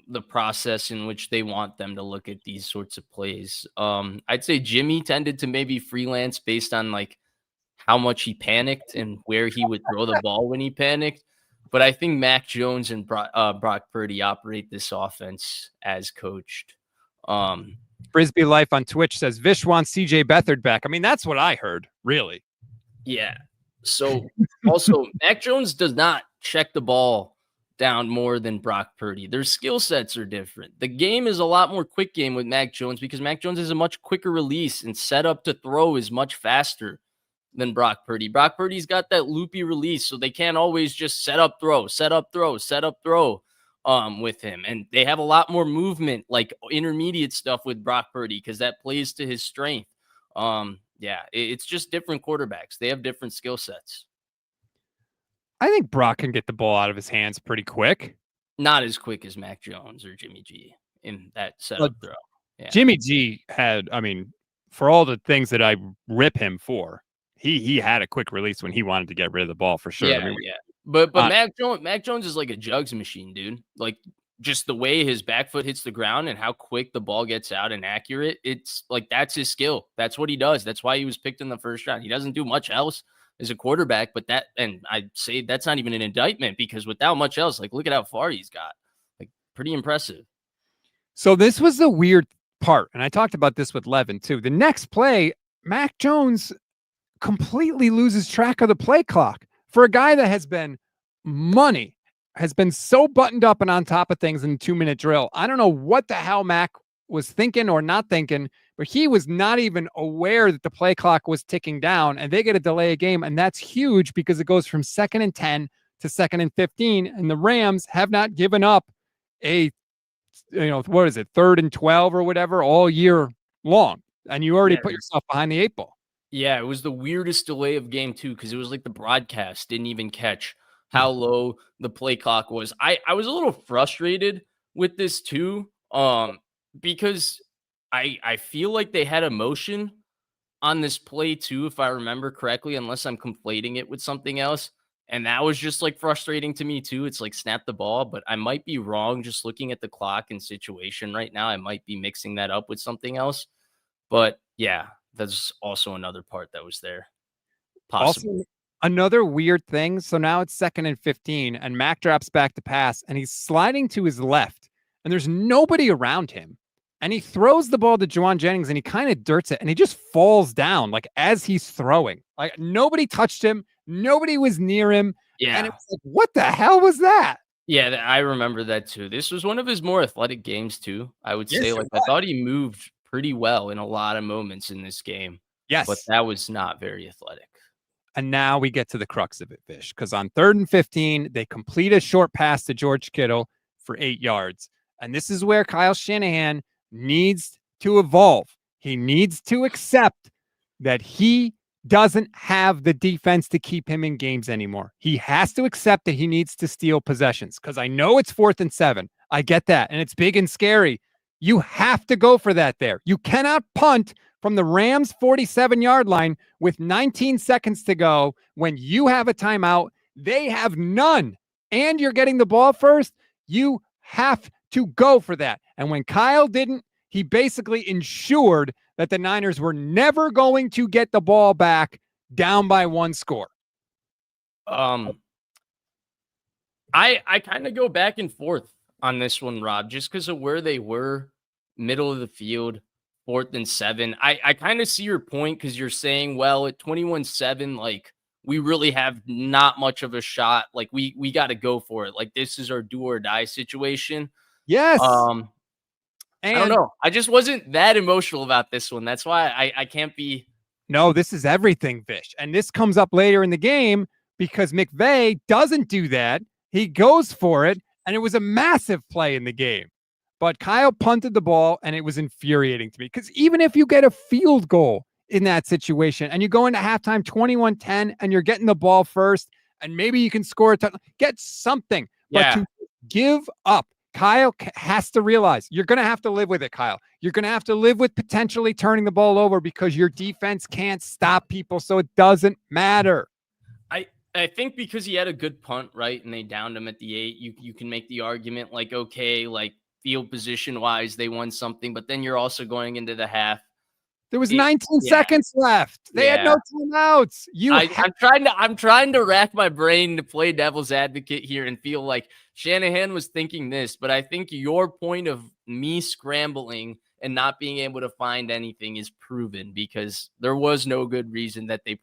the process in which they want them to look at these sorts of plays. I'd say Jimmy tended to maybe freelance based on like how much he panicked and where he would throw the ball when he panicked. But I think Mac Jones and Brock Purdy operate this offense as coached. Frisbee Life on Twitch says Vish wants CJ Beathard back. I mean, that's what I heard, really. Yeah. So also, Mac Jones does not check the ball down more than Brock Purdy. Their skill sets are different. The game is a lot more quick game with Mac Jones because Mac Jones is a much quicker release and setup to throw is much faster than Brock Purdy. Brock Purdy's got that loopy release, so they can't always just set up, throw with him. And they have a lot more movement, like intermediate stuff with Brock Purdy because that plays to his strength. It's just different quarterbacks. They have different skill sets. I think Brock can get the ball out of his hands pretty quick. Not as quick as Mac Jones or Jimmy G in that setup throw. Yeah. Jimmy G had, I mean, for all the things that I rip him for, he had a quick release when he wanted to get rid of the ball for sure. Yeah, But Mac Jones is like a jugs machine, dude. Like just the way his back foot hits the ground and how quick the ball gets out and accurate. It's like that's his skill. That's what he does. That's why he was picked in the first round. He doesn't do much else as a quarterback, but and I'd say that's not even an indictment because without much else, like look at how far he's got. Like pretty impressive. So this was the weird part, and I talked about this with Levin too. The next play, Mac Jones completely loses track of the play clock for a guy that has been money, has been so buttoned up and on top of things in the 2-minute drill. I don't know what the hell Mac was thinking or not thinking, but he was not even aware that the play clock was ticking down and they get a delay a game. And that's huge because it goes from 2nd and 10 to 2nd and 15. And the Rams have not given up a, what is it, 3rd and 12 or whatever all year long. And you already put yourself behind the 8 ball. Yeah, it was the weirdest delay of game too, because it was like the broadcast didn't even catch how low the play clock was. I was a little frustrated with this too, because I feel like they had emotion on this play too, if I remember correctly, unless I'm conflating it with something else. And that was just like frustrating to me too. It's like snap the ball, but I might be wrong just looking at the clock and situation right now. I might be mixing that up with something else. But yeah, that's also another part that was there. Possibly. Also, another weird thing. So now it's 2nd and 15 and Mac drops back to pass and he's sliding to his left and there's nobody around him. And he throws the ball to Juwan Jennings and he kind of dirts it and he just falls down like as he's throwing. Like nobody touched him. Nobody was near him. Yeah. And it was like, what the hell was that? Yeah, I remember that too. This was one of his more athletic games too. I would say I thought he moved pretty well in a lot of moments in this game. Yes. But that was not very athletic. And now we get to the crux of it, Fish, because on 3rd and 15, they complete a short pass to George Kittle for 8 yards. And this is where Kyle Shanahan needs to evolve. He needs to accept that he doesn't have the defense to keep him in games anymore. He has to accept that he needs to steal possessions because I know it's 4th and 7. I get that. And it's big and scary. You have to go for that there. You cannot punt from the Rams 47-yard line with 19 seconds to go when you have a timeout. They have none. And you're getting the ball first. You have to go for that. And when Kyle didn't, he basically ensured that the Niners were never going to get the ball back down by 1 score. I kind of go back and forth on this one, Rob, just because of where they were, middle of the field, 4th and 7. I kind of see your point because you're saying, well, at 21-7, like we really have not much of a shot. Like we got to go for it. Like this is our do or die situation. Yes. I don't know. I just wasn't that emotional about this one. That's why I can't be. No, this is everything, Vish. And this comes up later in the game because McVay doesn't do that. He goes for it, and it was a massive play in the game. But Kyle punted the ball, and it was infuriating to me because even if you get a field goal in that situation and you go into halftime 21-10 and you're getting the ball first, and maybe you can score a touchdown, get something. Yeah. But to give up, Kyle has to realize you're going to have to live with it, Kyle. You're going to have to live with potentially turning the ball over because your defense can't stop people, so it doesn't matter. I think because he had a good punt, right, and they downed him at the 8, you can make the argument like, okay, like field position-wise, they won something, but then you're also going into the half. There was 19 seconds left. They had no timeouts. I'm trying to rack my brain to play devil's advocate here and feel like Shanahan was thinking this, but I think your point of me scrambling and not being able to find anything is proven because there was no good reason that they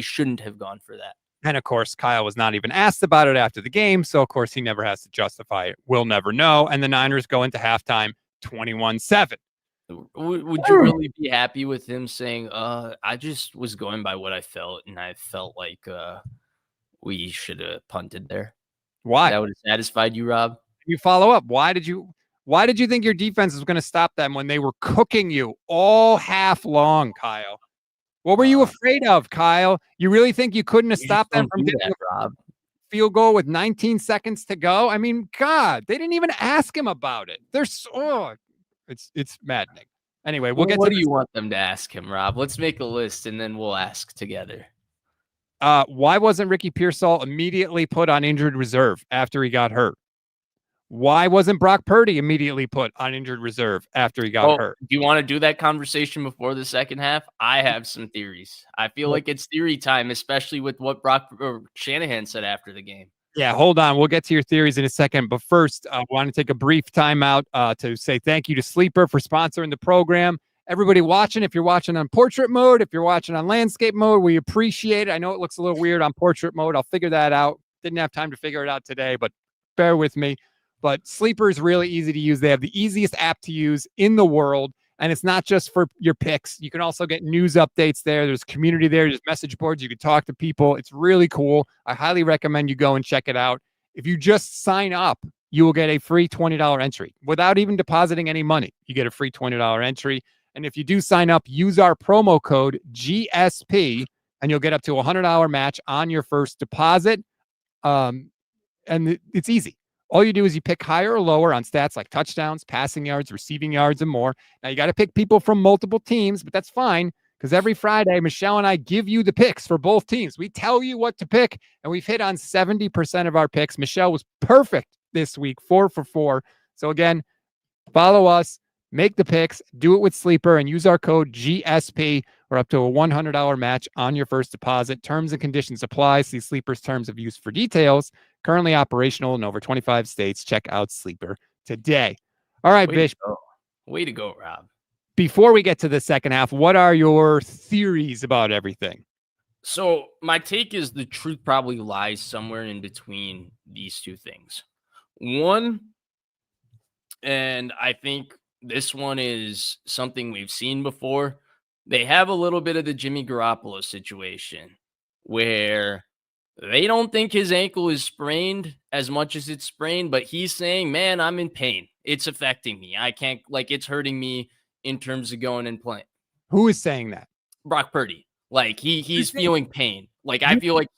shouldn't have gone for that. And of course, Kyle was not even asked about it after the game, so of course he never has to justify it. We'll never know. And the Niners go into halftime 21-7. Would you really be happy with him saying, I just was going by what I felt, and I felt like we should have punted there? Why? That would have satisfied you, Rob? You follow up. Why did you think your defense was going to stop them when they were cooking you all half long, Kyle? What were you afraid of, Kyle? You really think you couldn't have stopped them from getting a field goal with 19 seconds to go? I mean, God, they didn't even ask him about it. It's maddening. Anyway, we'll get to what do you want them to ask him, Rob? Let's make a list and then we'll ask together. Why wasn't Ricky Pearsall immediately put on injured reserve after he got hurt? Why wasn't Brock Purdy immediately put on injured reserve after he got hurt? Do you want to do that conversation before the second half? I have some theories. I feel like it's theory time, especially with what Shanahan said after the game. Yeah, hold on. We'll get to your theories in a second. But first, I want to take a brief timeout to say thank you to Sleeper for sponsoring the program. Everybody watching, if you're watching on portrait mode, if you're watching on landscape mode, we appreciate it. I know it looks a little weird on portrait mode. I'll figure that out. Didn't have time to figure it out today, but bear with me. But Sleeper is really easy to use. They have the easiest app to use in the world. And it's not just for your picks. You can also get news updates there. There's community there. There's message boards. You can talk to people. It's really cool. I highly recommend you go and check it out. If you just sign up, you will get a free $20 entry without even depositing any money. You get a free $20 entry. And if you do sign up, use our promo code GSP, and you'll get up to a $100 match on your first deposit. And it's easy. All you do is you pick higher or lower on stats like touchdowns, passing yards, receiving yards, and more. Now, you got to pick people from multiple teams, but that's fine because every Friday, Michelle and I give you the picks for both teams. We tell you what to pick, and we've hit on 70% of our picks. Michelle was perfect this week, 4 for 4. So, again, follow us, make the picks, do it with Sleeper, and use our code GSP or up to a $100 match on your first deposit. Terms and conditions apply. See Sleeper's terms of use for details. Currently operational in over 25 states. Check out Sleeper today. All right, Bish. Way to go, Rob. Before we get to the second half, what are your theories about everything? So my take is the truth probably lies somewhere in between these two things. One, and I think this one is something we've seen before. They have a little bit of the Jimmy Garoppolo situation where they don't think his ankle is sprained as much as it's sprained, but he's saying, man, I'm in pain. It's affecting me. I can't, it's hurting me in terms of going and playing. Who is saying that? Brock Purdy. He's feeling pain. I feel like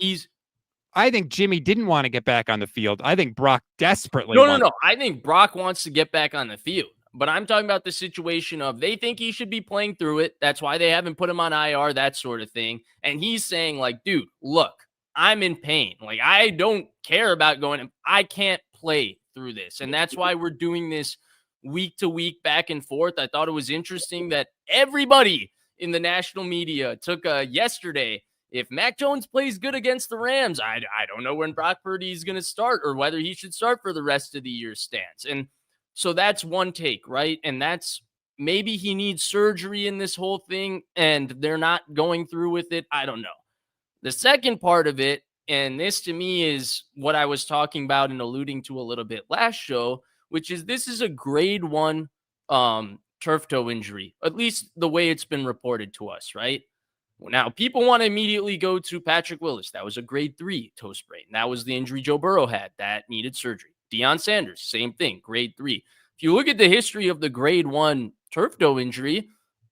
I think Jimmy didn't want to get back on the field. I think Brock desperately No. I think Brock wants to get back on the field. But I'm talking about the situation of they think he should be playing through it. That's why they haven't put him on IR, that sort of thing. And he's saying, dude, look, I'm in pain. I don't care about going. I can't play through this. And that's why we're doing this week to week back and forth. I thought it was interesting that everybody in the national media took yesterday. If Mac Jones plays good against the Rams, I don't know when Brock Purdy is going to start or whether he should start for the rest of the year stance. And so that's one take, right? And that's maybe he needs surgery in this whole thing and they're not going through with it. I don't know. The second part of it, and this to me is what I was talking about and alluding to a little bit last show, which is this is a grade 1 turf toe injury, at least the way it's been reported to us, right? Now, people want to immediately go to Patrick Willis. That was a grade 3 toe sprain. That was the injury Joe Burrow had. That needed surgery. Deion Sanders, same thing, grade 3. If you look at the history of the grade 1 turf toe injury,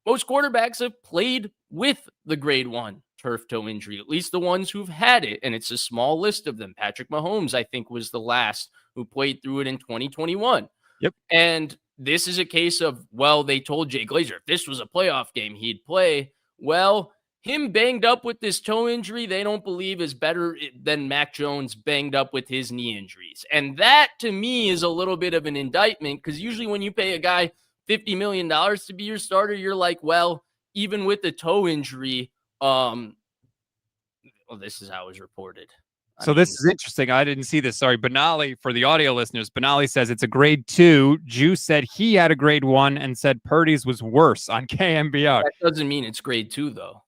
most quarterbacks have played with the grade 1 turf toe injury, at least the ones who've had it. And it's a small list of them. Patrick Mahomes, I think, was the last who played through it in 2021. Yep. And this is a case of, well, they told Jay Glazer, if this was a playoff game, he'd play. Well, him banged up with this toe injury, they don't believe is better than Mac Jones banged up with his knee injuries. And that, to me, is a little bit of an indictment, because usually when you pay a guy $50 million to be your starter, you're like, well, even with the toe injury, well, this is how it was reported. This is interesting. I didn't see this. Sorry. Benali, for the audio listeners, Benali says it's a grade 2. Juice said he had a grade 1 and said Purdy's was worse on KMBR. That doesn't mean it's grade 2, though.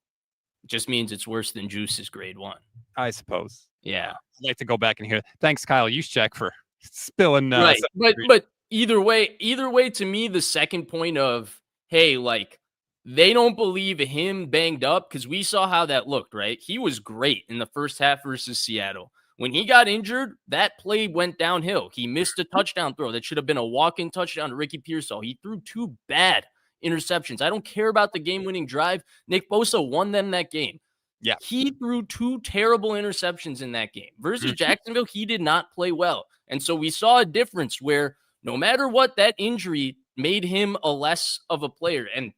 It just means it's worse than Juice's grade 1. I suppose. Yeah. I'd like to go back and hear. Thanks, Kyle Juszczyk, for spilling. Right. But either way, to me, the second point of, hey, like, they don't believe him banged up, because we saw how that looked, right? He was great in the first half versus Seattle. When he got injured, that play went downhill. He missed a touchdown throw that should have been a walk-in touchdown to Ricky Pearsall. He threw 2 bad interceptions. I don't care about the game-winning drive. Nick Bosa won them that game. Yeah. He threw 2 terrible interceptions in that game. Versus Jacksonville, he did not play well. And so we saw a difference where no matter what, that injury made him a less of a player. And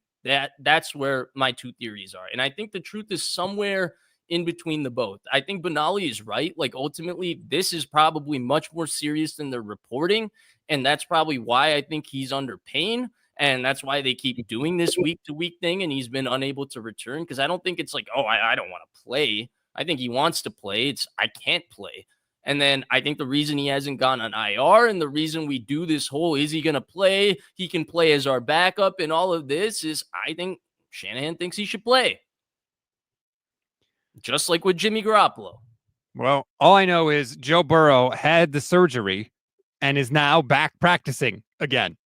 that's where my 2 theories are. And I think the truth is somewhere in between the both. I think Benali is right. Like, ultimately, this is probably much more serious than they're reporting. And that's probably why I think he's under pain. And that's why they keep doing this week-to-week thing, and he's been unable to return, because I don't think it's like, oh, I don't want to play. I think he wants to play. It's I can't play. And then I think the reason he hasn't gone on IR, and the reason we do this whole, is he going to play? He can play as our backup and all of this, is I think Shanahan thinks he should play. Just like with Jimmy Garoppolo. Well, all I know is Joe Burrow had the surgery and is now back practicing again.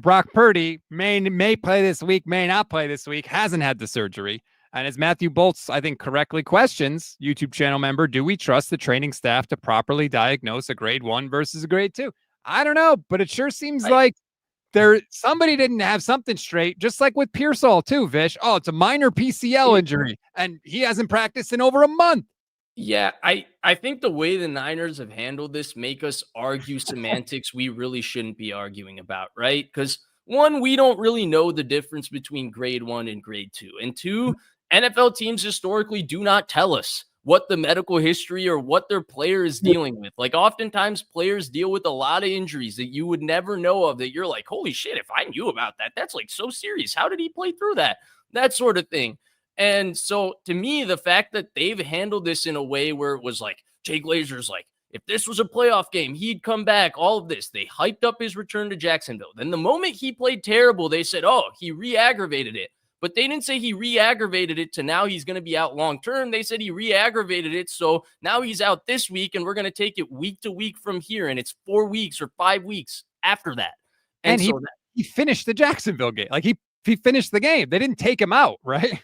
Brock Purdy may play this week, may not play this week, hasn't had the surgery. And as Matthew Bolts, I think, correctly questions, YouTube channel member, do we trust the training staff to properly diagnose a grade 1 versus a grade 2? I don't know, but it sure seems like somebody didn't have something straight, just like with Pearsall too, Vish. Oh, it's a minor PCL injury, and he hasn't practiced in over a month. Yeah, I think the way the Niners have handled this make us argue semantics we really shouldn't be arguing about, right? Because 1, we don't really know the difference between grade 1 and grade 2. And 2, NFL teams historically do not tell us what the medical history or what their player is dealing with. Like, oftentimes players deal with a lot of injuries that you would never know of, that you're like, holy shit, if I knew about that, that's like so serious. How did he play through that? That sort of thing. And so to me, the fact that they've handled this in a way where it was like, Jay Glazer's like, if this was a playoff game, he'd come back, all of this. They hyped up his return to Jacksonville. Then the moment he played terrible, they said, oh, he re-aggravated it. But they didn't say he re-aggravated it to now he's going to be out long-term. They said he re-aggravated it, so now he's out this week, and we're going to take it week to week from here, and it's 4 weeks or 5 weeks after that. And he finished the Jacksonville game. Like, he finished the game. They didn't take him out, right?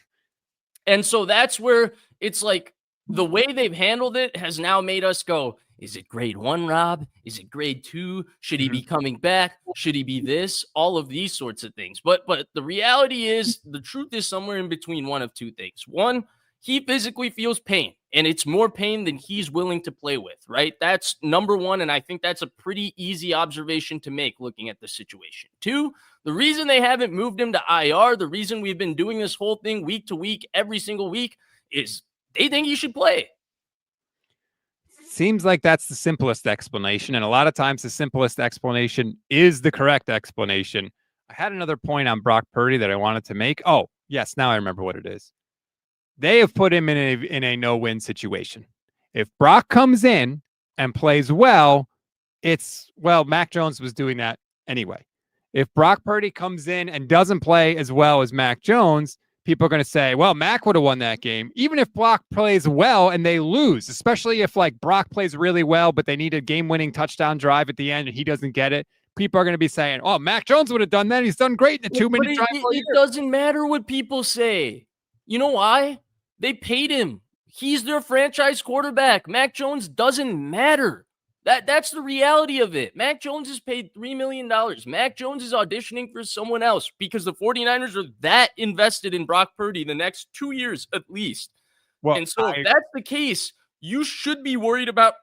And so that's where it's like the way they've handled it has now made us go, is it grade 1, Rob? Is it grade 2? Should he be coming back? Should he be this? All of these sorts of things. But the reality is, the truth is somewhere in between one of 2 things. 1, he physically feels pain, and it's more pain than he's willing to play with, right? That's number 1, and I think that's a pretty easy observation to make looking at the situation. 2, the reason they haven't moved him to IR, the reason we've been doing this whole thing week to week, every single week, is they think he should play. Seems like that's the simplest explanation, and a lot of times the simplest explanation is the correct explanation. I had another point on Brock Purdy that I wanted to make. Oh, yes, now I remember what it is. They have put him in a no-win situation. If Brock comes in and plays well, Mac Jones was doing that anyway. If Brock Purdy comes in and doesn't play as well as Mac Jones, people are going to say, well, Mac would have won that game. Even if Brock plays well and they lose, especially if like Brock plays really well, but they need a game-winning touchdown drive at the end and he doesn't get it, people are going to be saying, oh, Mac Jones would have done that. He's done great in the 2-minute drive. It doesn't matter what people say. You know why? They paid him. He's their franchise quarterback. Mac Jones doesn't matter. That's the reality of it. Mac Jones is paid $3 million. Mac Jones is auditioning for someone else because the 49ers are that invested in Brock Purdy the next 2 years at least. Well, and so if that's the case, you should be worried about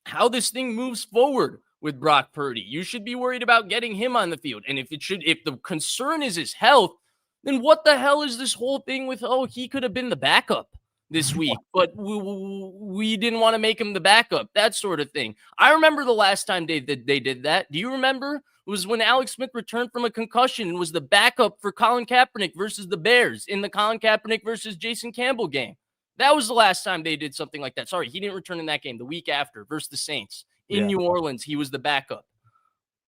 how this thing moves forward with Brock Purdy. You should be worried about getting him on the field. And if the concern is his health, then what the hell is this whole thing with, oh, he could have been the backup this week, but we didn't want to make him the backup, that sort of thing. I remember the last time they did that. Do you remember? It was when Alex Smith returned from a concussion and was the backup for Colin Kaepernick versus the Bears in the Colin Kaepernick versus Jason Campbell game. That was the last time they did something like that. Sorry, he didn't return in that game. The week after versus the Saints in New Orleans, he was the backup.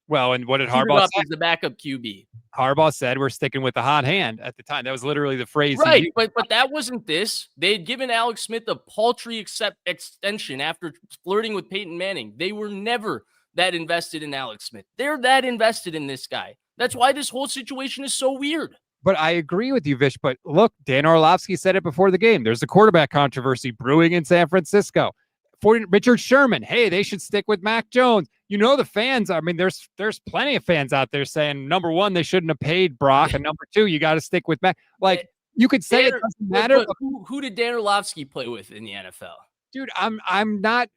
Well, and what did Harbaugh say? As the backup QB. Harbaugh said we're sticking with the hot hand at the time. That was literally the phrase. Right, but that wasn't this. They had given Alex Smith a paltry extension after flirting with Peyton Manning. They were never that invested in Alex Smith. They're that invested in this guy. That's why this whole situation is so weird. But I agree with you, Vish. But look, Dan Orlovsky said it before the game. There's a quarterback controversy brewing in San Francisco. For Richard Sherman, hey, they should stick with Mac Jones. You know the fans. I mean, there's plenty of fans out there saying, number one, they shouldn't have paid Brock, and number two, you got to stick with Mac. Like you could say it doesn't matter. But who did Dan Orlovsky play with in the NFL? Dude, I'm not.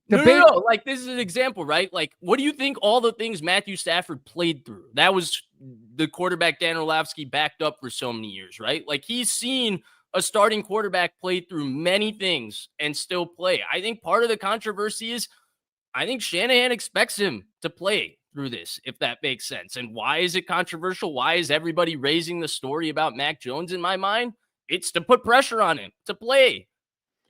No. Like this is an example, right? Like, what do you think? All the things Matthew Stafford played through. That was the quarterback Dan Orlovsky backed up for so many years, right? Like he's seen a starting quarterback play through many things and still play. I think part of the controversy is I think Shanahan expects him to play through this, if that makes sense. And why is it controversial? Why is everybody raising the story about Mac Jones in my mind? It's to put pressure on him to play.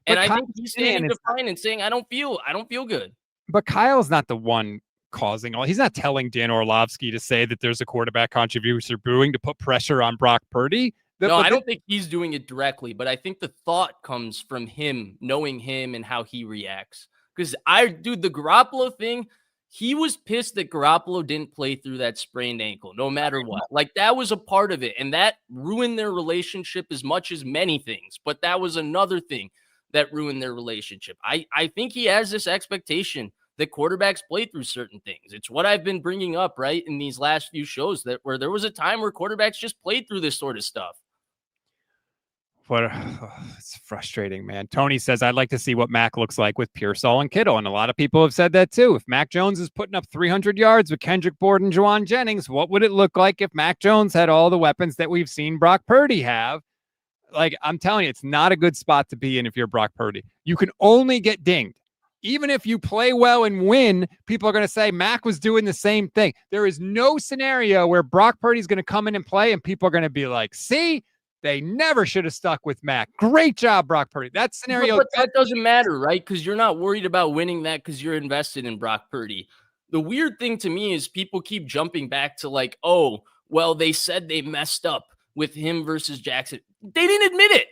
And I think he's standing defiant and saying, I don't feel good. But Kyle's not the one causing all. He's not telling Dan Orlovsky to say that there's a quarterback controversy brewing to put pressure on Brock Purdy. I don't think he's doing it directly, but I think the thought comes from him, knowing him and how he reacts. Because the Garoppolo thing, he was pissed that Garoppolo didn't play through that sprained ankle, no matter what. Like that was a part of it, and that ruined their relationship as much as many things. But that was another thing that ruined their relationship. I think he has this expectation that quarterbacks play through certain things. It's what I've been bringing up, right, in these last few shows, that where there was a time where quarterbacks just played through this sort of stuff. But it's frustrating, man. Tony says, I'd like to see what Mac looks like with Pearsall and Kittle. And a lot of people have said that too. If Mac Jones is putting up 300 yards with Kendrick Bourne and Juwan Jennings, what would it look like if Mac Jones had all the weapons that we've seen Brock Purdy have? Like, I'm telling you, it's not a good spot to be in if you're Brock Purdy. You can only get dinged. Even if you play well and win, people are going to say Mac was doing the same thing. There is no scenario where Brock Purdy's going to come in and play and people are going to be like, see, they never should have stuck with Mac. Great job, Brock Purdy. That scenario. But that doesn't matter, right? Because you're not worried about winning that because you're invested in Brock Purdy. The weird thing to me is people keep jumping back to like, oh, well, they said they messed up with him versus Jackson. They didn't admit it.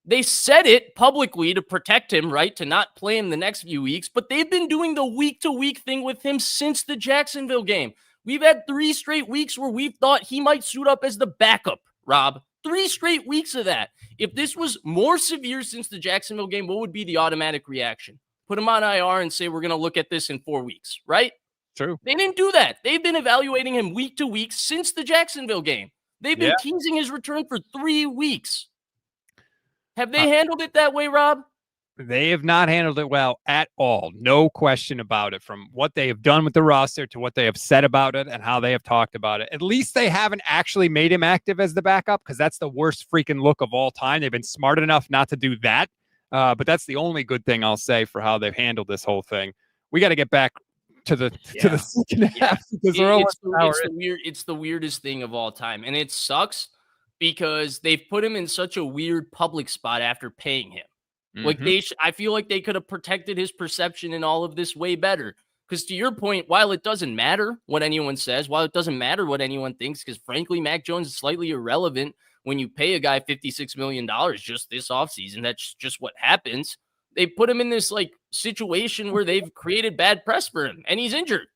They said it publicly to protect him, right? To not play him the next few weeks. But they've been doing the week-to-week thing with him since the Jacksonville game. We've had 3 straight weeks where we've thought he might suit up as the backup, Rob. 3 straight weeks of that. If this was more severe since the Jacksonville game, what would be the automatic reaction? Put him on IR and say, we're going to look at this in 4 weeks, right? True. They didn't do that. They've been evaluating him week to week since the Jacksonville game. They've been teasing his return for 3 weeks. Have they handled it that way, Rob? They have not handled it well at all. No question about it. From what they have done with the roster to what they have said about it and how they have talked about it. At least they haven't actually made him active as the backup, because that's the worst freaking look of all time. They've been smart enough not to do that. But that's the only good thing I'll say for how they've handled this whole thing. We got to get back to the second half, because it's the weirdest thing of all time. And it sucks because they've put him in such a weird public spot after paying him. Like I feel like they could have protected his perception in all of this way better. Because to your point, while it doesn't matter what anyone says, while it doesn't matter what anyone thinks, because frankly, Mac Jones is slightly irrelevant when you pay a guy $56 million just this offseason. That's just what happens. They put him in this like situation where they've created bad press for him, and he's injured.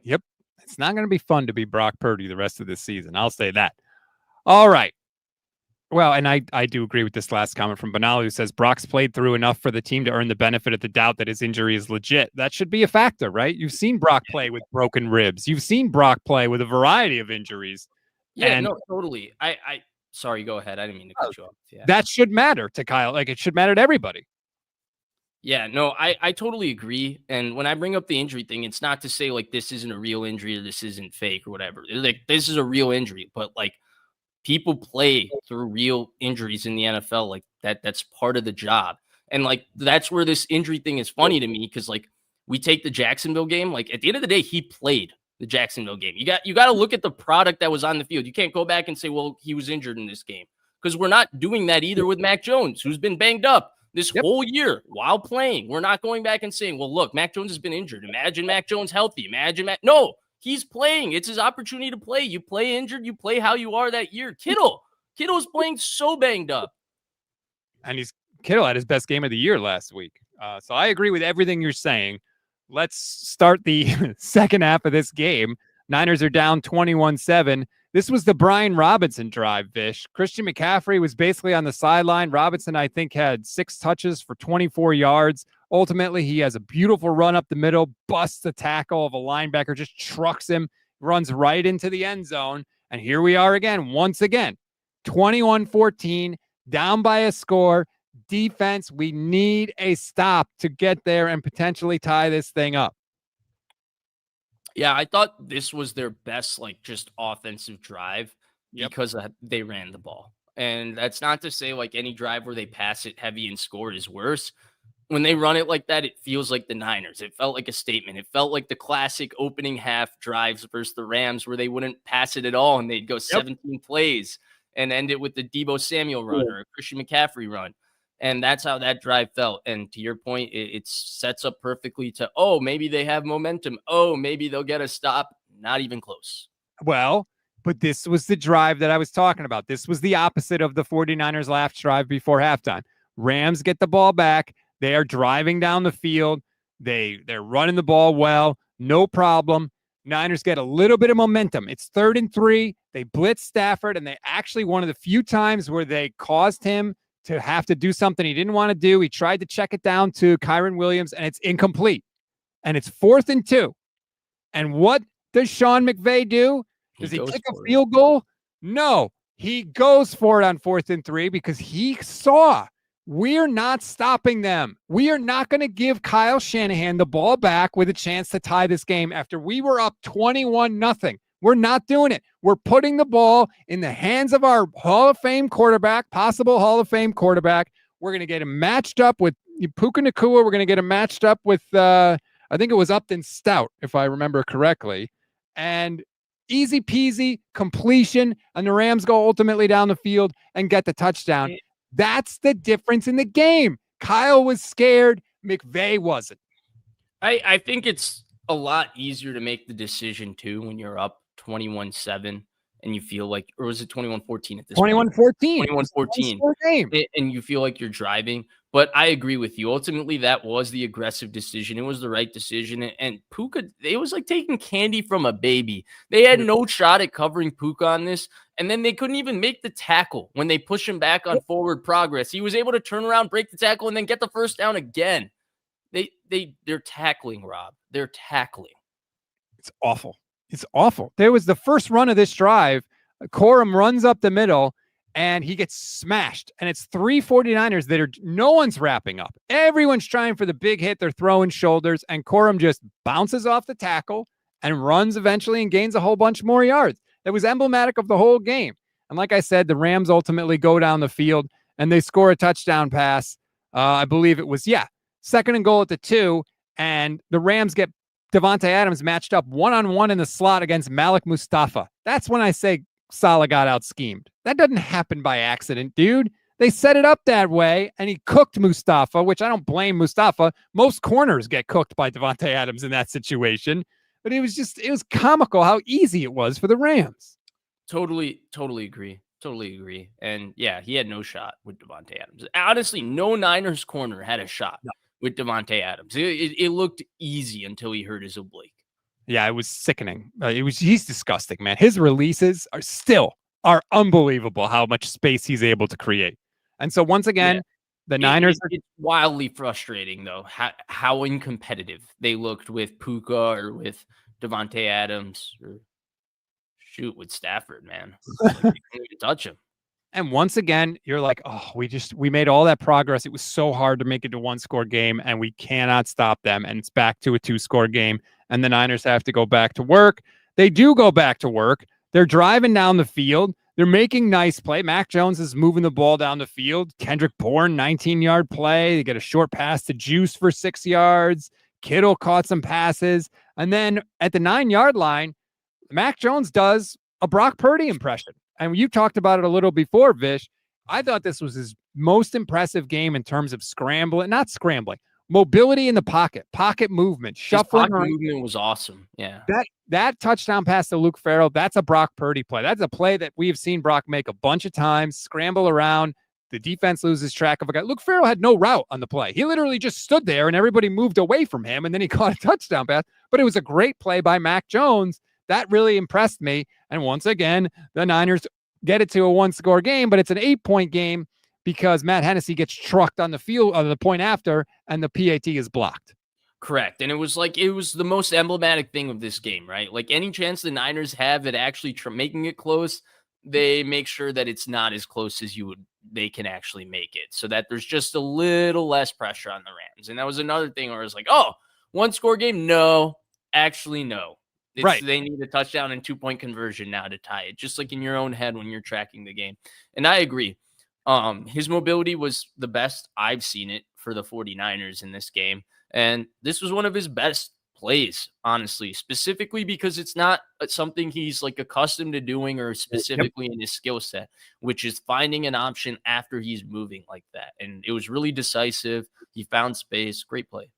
Yep. It's not going to be fun to be Brock Purdy the rest of this season. I'll say that. All right. Well, and I do agree with this last comment from Banal, who says Brock's played through enough for the team to earn the benefit of the doubt that his injury is legit. That should be a factor, right? You've seen Brock play with broken ribs. You've seen Brock play with a variety of injuries. Yeah, no, totally. Sorry, go ahead. I didn't mean to cut you off. Yeah. That should matter to Kyle. Like, it should matter to everybody. Yeah, no, I totally agree. And when I bring up the injury thing, it's not to say like this isn't a real injury or this isn't fake or whatever. Like, this is a real injury, but like, people play through real injuries in the NFL. Like that's part of the job. And like, that's where this injury thing is funny to me. Cause like we take the Jacksonville game, like at the end of the day, he played the Jacksonville game. You got to look at the product that was on the field. You can't go back and say, well, he was injured in this game, because we're not doing that either with Mac Jones, who's been banged up this whole year while playing. We're not going back and saying, well, look, Mac Jones has been injured. Imagine Mac Jones healthy. No. He's playing. It's his opportunity to play. You play injured. You play how you are that year. Kittle's playing so banged up. And Kittle had his best game of the year last week. So I agree with everything you're saying. Let's start the second half of this game. Niners are down 21-7. This was the Brian Robinson drive, Vish. Christian McCaffrey was basically on the sideline. Robinson, I think, had 6 touches for 24 yards. Ultimately, he has a beautiful run up the middle, busts the tackle of a linebacker, just trucks him, runs right into the end zone. And here we are again, once again, 21-14, down by a score. Defense, we need a stop to get there and potentially tie this thing up. Yeah, I thought this was their best, like, just offensive drive because they ran the ball. And that's not to say, like, any drive where they pass it heavy and score is worse. When they run it like that, it feels like the Niners. It felt like a statement. It felt like the classic opening half drives versus the Rams, where they wouldn't pass it at all and they'd go 17 plays and end it with the Deebo Samuel run or a Christian McCaffrey run. And that's how that drive felt. And to your point, it sets up perfectly to, oh, maybe they have momentum. Oh, maybe they'll get a stop. Not even close. Well, but this was the drive that I was talking about. This was the opposite of the 49ers last drive before halftime. Rams get the ball back. They are driving down the field. They're running the ball well. No problem. Niners get a little bit of momentum. It's 3rd and 3. They blitz Stafford, and they actually, one of the few times where they caused him to have to do something he didn't want to do. He tried to check it down to Kyren Williams, and it's incomplete. And it's 4th and 2. And what does Sean McVay do? Does he kick a field goal? No. He goes for it on 4th and 3 because he saw we're not stopping them. We are not going to give Kyle Shanahan the ball back with a chance to tie this game after we were up 21-0. We're not doing it. We're putting the ball in the hands of our Hall of Fame quarterback, possible Hall of Fame quarterback. We're going to get him matched up with Puka Nacua. We're going to get him matched up with, I think it was Upton Stout, if I remember correctly. And easy peasy completion, and the Rams go ultimately down the field and get the touchdown. That's the difference in the game. Kyle was scared. McVay wasn't. I think it's a lot easier to make the decision, too, when you're up 21-7 and you feel like, or was it 21-14 at this 21-14. 21-14. And you feel like you're driving. But I agree with you. Ultimately, that was the aggressive decision. It was the right decision. And Puka, it was like taking candy from a baby. They had no shot at covering Puka on this. And then they couldn't even make the tackle when they push him back on forward progress. He was able to turn around, break the tackle, and then get the first down again. They're tackling, Rob. They're tackling. It's awful. It's awful. There was the first run of this drive. Corum runs up the middle, and he gets smashed. And it's 3 49ers that no one's wrapping up. Everyone's trying for the big hit. They're throwing shoulders, and Corum just bounces off the tackle and runs eventually and gains a whole bunch more yards. It was emblematic of the whole game. And like I said, the Rams ultimately go down the field, and they score a touchdown pass. I believe it was, 2nd and goal at the 2, and the Rams get Devontae Adams matched up one-on-one in the slot against Malik Mustafa. That's when I say Saleh got out schemed. That doesn't happen by accident, dude. They set it up that way, and he cooked Mustafa, which I don't blame Mustafa. Most corners get cooked by Davante Adams in that situation. But it was comical how easy it was for the Rams. Totally agree. Totally agree. And yeah, he had no shot with Davante Adams. Honestly, no Niners corner had a shot with Davante Adams. It looked easy until he hurt his oblique. Yeah, it was sickening. He's disgusting, man. His releases are unbelievable how much space he's able to create. And so once again, the Niners it's wildly frustrating though how uncompetitive they looked with Puka or with Davante Adams or shoot with Stafford, man. Like, you couldn't even touch him. And once again, you're like, oh, we made all that progress. It was so hard to make it to 1-score game, and we cannot stop them. And it's back to a 2-score game, and the Niners have to go back to work. They do go back to work. They're driving down the field. They're making nice play. Mac Jones is moving the ball down the field. Kendrick Bourne, 19-yard play. They get a short pass to Juice for 6 yards. Kittle caught some passes. And then at the 9-yard line, Mac Jones does a Brock Purdy impression. And you talked about it a little before, Vish. I thought this was his most impressive game in terms of mobility in the pocket movement, shuffling. His pocket movement was awesome. Yeah. That touchdown pass to Luke Farrell, that's a Brock Purdy play. That's a play that we have seen Brock make a bunch of times, scramble around. The defense loses track of a guy. Luke Farrell had no route on the play. He literally just stood there and everybody moved away from him, and then he caught a touchdown pass. But it was a great play by Mac Jones. That really impressed me. And once again, the Niners get it to a 1-score game, but it's an 8-point game because Matt Hennessy gets trucked on the field on the point after, and the PAT is blocked. Correct. And it was the most emblematic thing of this game, right? Like any chance the Niners have at actually making it close, they make sure that it's not as close as they can actually make it, so that there's just a little less pressure on the Rams. And that was another thing where it was like, oh, 1-score game? No, actually, no. Right. They need a touchdown and 2-point conversion now to tie it, just like in your own head when you're tracking the game. And I agree. His mobility was the best I've seen it for the 49ers in this game. And this was one of his best plays, honestly, specifically because it's not something he's like accustomed to doing or specifically in his skill set, which is finding an option after he's moving like that. And it was really decisive. He found space. Great play.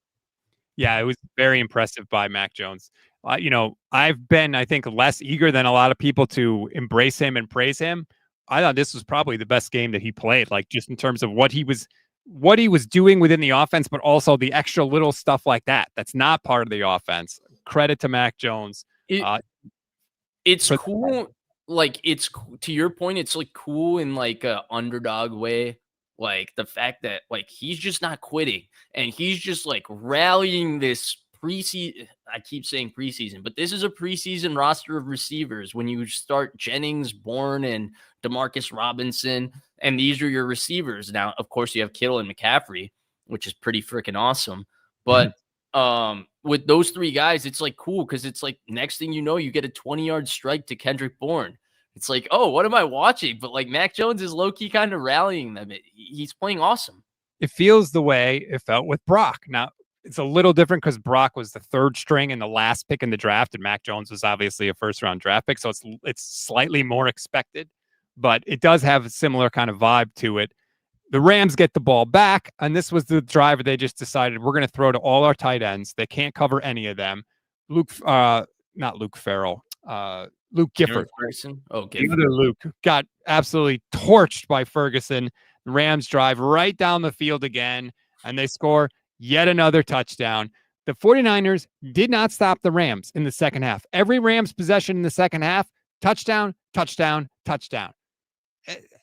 Yeah, it was very impressive by Mac Jones. I've been, I think, less eager than a lot of people to embrace him and praise him. I thought this was probably the best game that he played, like just in terms of what he was doing within the offense, but also the extra little stuff like that. That's not part of the offense. Credit to Mac Jones. It's cool. Like it's to your point, it's like cool in like a underdog way. Like the fact that like he's just not quitting and he's just like rallying this preseason. I keep saying preseason, but this is a preseason roster of receivers. When you start Jennings, Bourne, and Demarcus Robinson, and these are your receivers. Now, of course, you have Kittle and McCaffrey, which is pretty freaking awesome. But with those three guys, it's like cool because it's like next thing you know, you get a 20-yard strike to Kendrick Bourne. It's like, oh, what am I watching? But like Mac Jones is low-key kind of rallying them. He's playing awesome. It feels the way it felt with Brock. Now, it's a little different because Brock was the third string and the last pick in the draft, and Mac Jones was obviously a first-round draft pick, so it's slightly more expected, but it does have a similar kind of vibe to it. The Rams get the ball back, and this was the drive where they just decided we're going to throw to all our tight ends. They can't cover any of them. Luke Gifford. The other Luke got absolutely torched by Ferguson. The Rams drive right down the field again, and they score yet another touchdown. The 49ers did not stop the Rams in the second half. Every Rams possession in the second half, touchdown, touchdown, touchdown.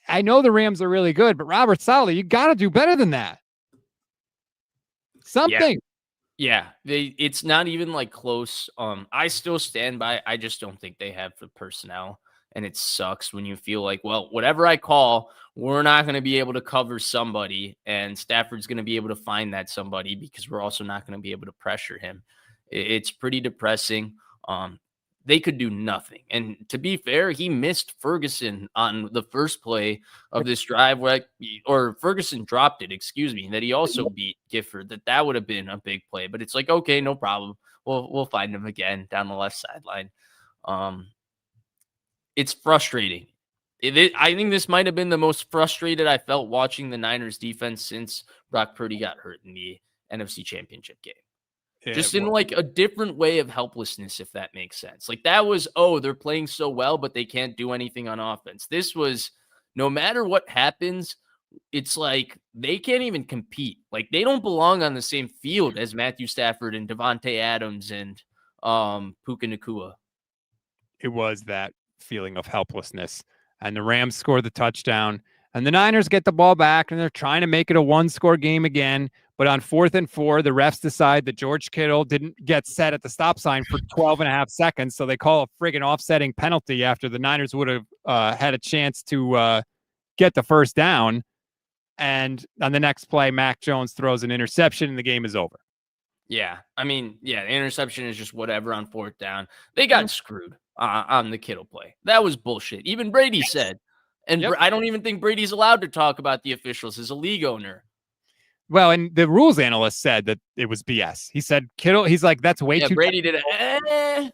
I know the Rams are really good, but Robert Saleh, you got to do better than that. Something. Yeah, it's not even like close. I still stand by. I just don't think they have the personnel, and it sucks when you feel like, well, whatever I call, we're not going to be able to cover somebody, and Stafford's going to be able to find that somebody because we're also not going to be able to pressure him. It's pretty depressing. They could do nothing. And to be fair, he missed Ferguson on the first play of this drive or Ferguson dropped it, that he also beat Gifford, that would have been a big play. But it's like, okay, no problem. We'll find him again down the left sideline. It's frustrating. I think this might have been the most frustrated I felt watching the Niners defense since Brock Purdy got hurt in the NFC Championship game. Just in like a different way of helplessness, if that makes sense. Like that was, they're playing so well, but they can't do anything on offense. This was, no matter what happens, it's like they can't even compete. Like they don't belong on the same field as Matthew Stafford and Devontae Adams and Puka Nacua. It was that feeling of helplessness. And the Rams score the touchdown. And the Niners get the ball back, and they're trying to make it a one-score game again. But on 4th and 4, the refs decide that George Kittle didn't get set at the stop sign for 12 and a half seconds. So they call a friggin' offsetting penalty after the Niners would have had a chance to get the first down. And on the next play, Mac Jones throws an interception, and the game is over. Yeah. I mean, the interception is just whatever on 4th down. They got screwed on the Kittle play. That was bullshit. Even Brady said. And I don't even think Brady's allowed to talk about the officials as a league owner. Well, and the rules analyst said that it was BS. He said Kittle, he's like, that's way too. Brady did it.